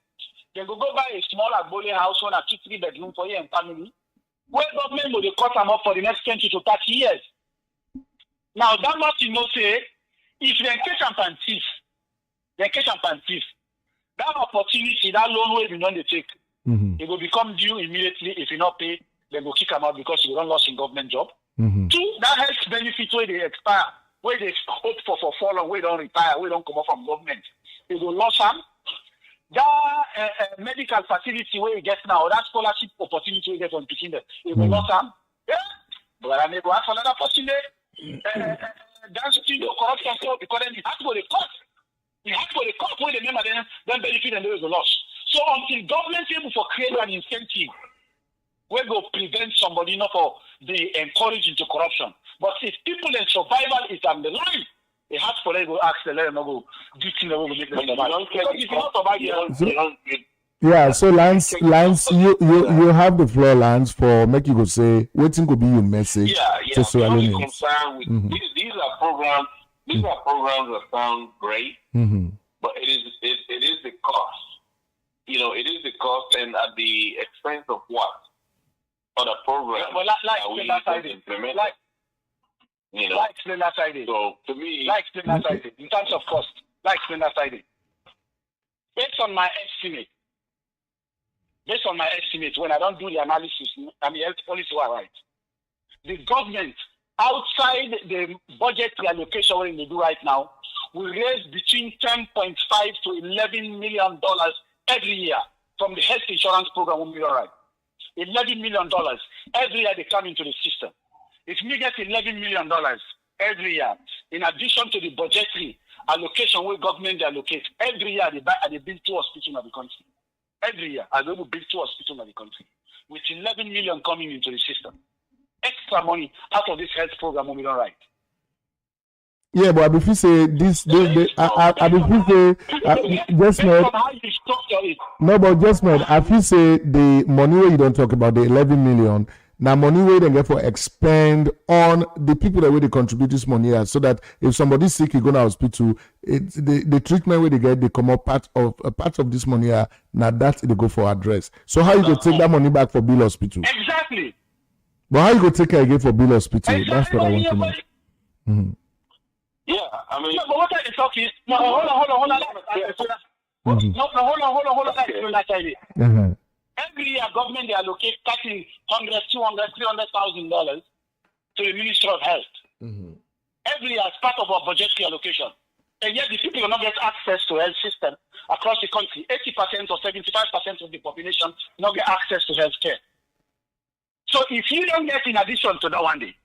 They go buy a small Agbole house, 1 or 2, 3 bedroom for you and family. Where government will they cut them up for the next 20 to 30 years. Now that must you know say, if they catch and thief, that opportunity, that loan will be non they take. It will become due immediately. If you not pay, they will kick them out because you don't lost in government job. Two, that health benefit where they expire, where they hope for long, where they don't retire, where they don't come up from government. They will lose them. That medical facility where you get now, that scholarship opportunity you get from picking them, it will lose them. Yeah, but I may go ask for another opportunity. That's the corruption because then it has to go to the court. It has to go to the court where the member then benefit and there is a loss. So until government is able to create an incentive we go prevent somebody not for the encourage into corruption. But if people in survival is on the line, it has for them to ask the level go do things that will make them survive. Because if you not survive, yeah, so Lance, you have the floor, Lance, for make you go say waiting could be your message to Sierra Leoneans. These are programs. These are programs that sound great, but it is the cost. You know, it is the cost, and at the expense of what? Other programs that we implement. You know, explain that side. So to me, explain that side in terms of cost. Explain that side. Based on my estimate, when I don't do the analysis, and the health policy were right. The government, outside the budget reallocation we're going to do right now, will raise between $10.5 to $11 million every year from the health insurance program. $11 million every year they come into the system. If you get $11 million every year, in addition to the budgetary allocation where government allocate, every year they build 2 hospitals in the country. Every year, I will build 2 hospitals in the country with 11 million coming into the system. Extra money out of this health program will be all right. Yeah, but if you say this, Jesmed. No, but Jesmed, if you say the money where you don't talk about the 11 million, now money where they get for expend on the people that way they contribute this money at, so that if somebody's sick, you go to hospital, the treatment where they get, they come up part of this money are now that they go for address. So how you go take that money back for Bill Hospital? Exactly. But how you go take care again for Bill Hospital? Exactly. That's what I want to know. Mm-hmm. Yeah, I mean. No, but what I talk is no. Hold on. Hold on. Every year, government they allocate $100,000, $200,000, $300,000 to the Ministry of Health. Every year, as part of our budgetary allocation, and yet the people will not get access to health system across the country. 80% or 75% of the population not get access to health care. So if you don't get in addition to that one day,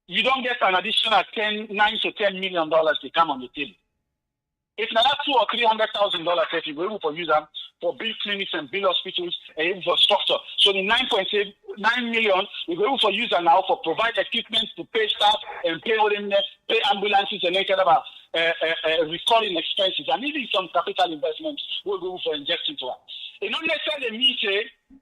you don't get an additional $9 to $10 million to come on the table. If now that's $200,000 or $300,000, if you go able to use them for build clinics and build hospitals and infrastructure, so the 9.9 million you go able to use them now for provide equipment to pay staff and pay ambulances and any kind of recurring expenses and even some capital investments we'll go for injecting to us. It not necessarily means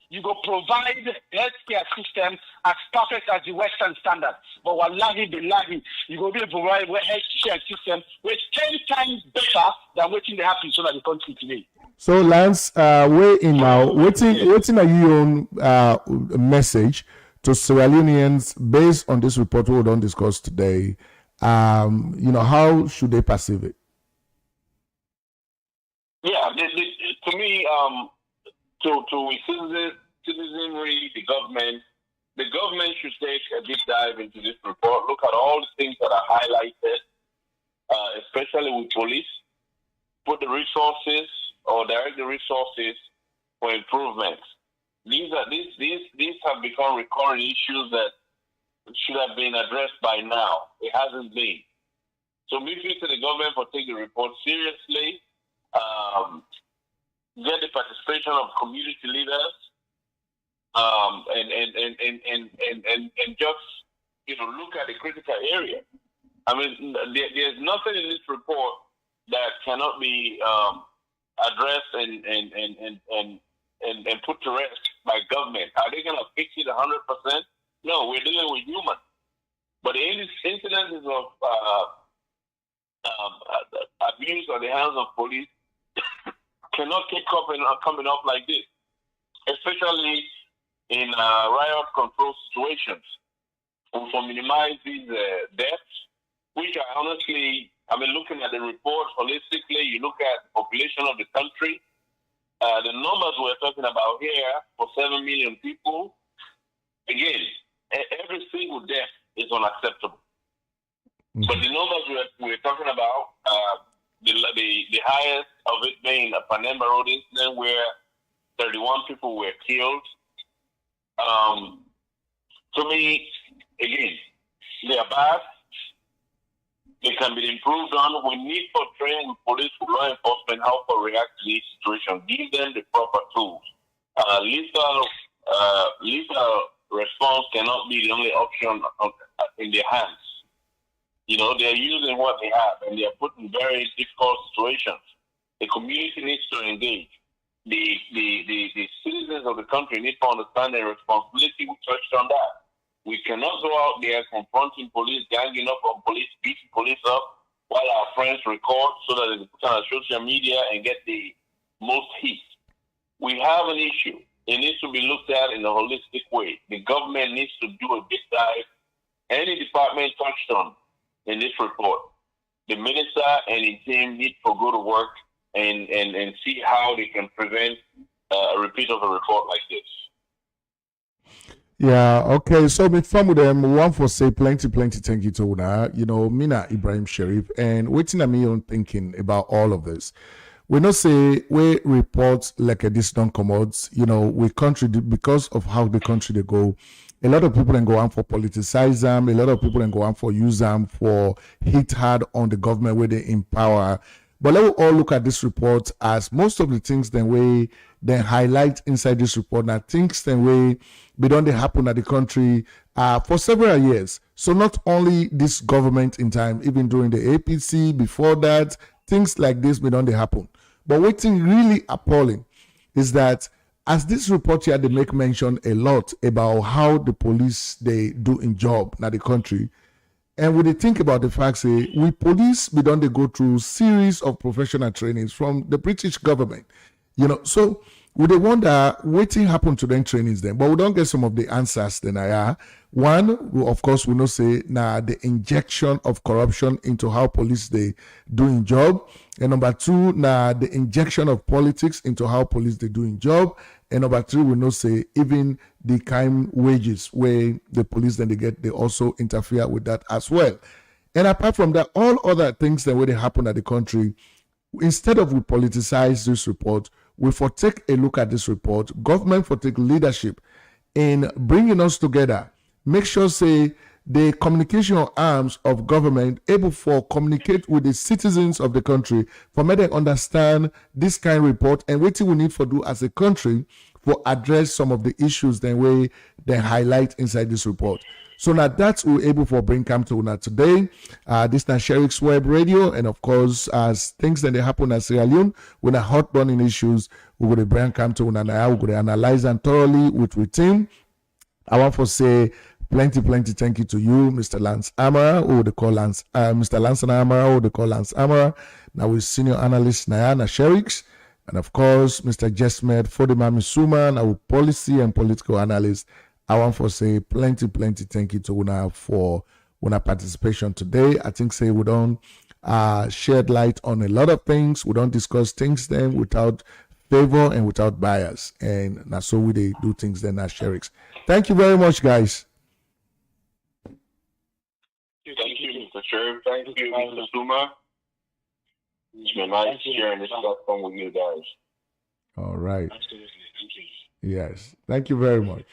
you go provide healthcare system as perfect as the Western standard, but wallahi billahi, you go be able to provide healthcare system which 10 times better than what they happen so that the country today. So Lance, we're in now. Waiting are you on message to Sierra Leoneans based on this report we don't discuss today? How should they perceive it? Yeah, to me, to citizenry, the government should take a deep dive into this report. Look at all the things that are highlighted, especially with police. Put the resources or direct the resources for improvements. These have become recurring issues that should have been addressed by now. It hasn't been. So maybe to the government for taking the report seriously. Get the participation of community leaders, and just look at the critical area. I mean, there's nothing in this report that cannot be addressed and put to rest by government. Are they going to fix it 100%? No, we're dealing with humans. But the incidences of abuse on the hands of police cannot keep coming up like this, especially in riot control situations. To minimize these deaths, which are honestly, looking at the report holistically, you look at the population of the country, the numbers we're talking about here for 7 million people, again, every single death is unacceptable. Mm-hmm. But the numbers we're talking about, the highest of it being a Panemba Road incident where 31 people were killed. To me, again, they are bad. They can be improved on. We need to train police, law enforcement, how to react to these situations. Give them the proper tools. Lethal response cannot be the only option in their hands. They're using what they have, and they're put in very difficult situations. The community needs to engage. The citizens of the country need to understand their responsibility. We touched on that. We cannot go out there confronting police, ganging up on police, beating police up, while our friends record so that they can put on social media and get the most heat. We have an issue. It needs to be looked at in a holistic way. The government needs to do a deep dive. Any department touched on in this report, the minister and his team need to go to work and see how they can prevent a repeat of a report like this. Yeah, okay. So me from with them, one for say plenty thank you to Una. Mina Ibrahim Sherif, and waiting at me on thinking about all of this. We not say we report like this don't come out. We country because of how the country they go. A lot of people then go on for politicize them. A lot of people then go on for use them for hit hard on the government where they empower. But let us all look at this report as most of the things then highlight inside this report now things then they don't happen at the country for several years. So not only this government in time, even during the APC, before that, things like this don't happen. But what's really appalling is that as this report here, they make mention a lot about how the police they do in job in the country. And when they think about the fact, say, we police, we don't they go through series of professional trainings from the British government. So we they wonder what thing happened to them trainings then, but we don't get some of the answers then. One, of course, we know say the injection of corruption into how police they doing job, and number two, the injection of politics into how police they doing job, and number three, we know say even the kind wages where the police then they get, they also interfere with that as well. And apart from that, all other things that where they happen at the country, instead of we politicize this report, we for take a look at this report, government for take leadership in bringing us together, make sure say the communication arms of government able for communicate with the citizens of the country for make them understand this kind of report and what we need for do as a country for address some of the issues then way they highlight inside this report. So now that's what we're able for bring come to now today. This is Sherix WebRadio, and of course, as things that they happen at Sierra Leone, when a hot burning issues, we're going to bring come to now. We're going to analyze them thoroughly with team. I want to say plenty thank you to you, Mr. Lance Amara, who they call Lance, Mr. Lance Amara, who they call Lance Amara. Now we're senior analyst Nayana Sherix, and of course, Mr. Jesmed for the Mami Suma, our policy and political analyst. I want to say plenty thank you to Una for Una participation today. I think say we don't shed light on a lot of things. We don't discuss things then without favor and without bias. And that's so we they do things then as Sherix. Thank you very much, guys. Thank you, Mr. Sheriff. Thank you, Mr. Suma. It's been nice sharing this platform with you guys. All right. Absolutely. Thank you. Yes. Thank you very much.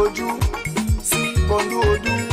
Ojú sí bọ́ndú ojú.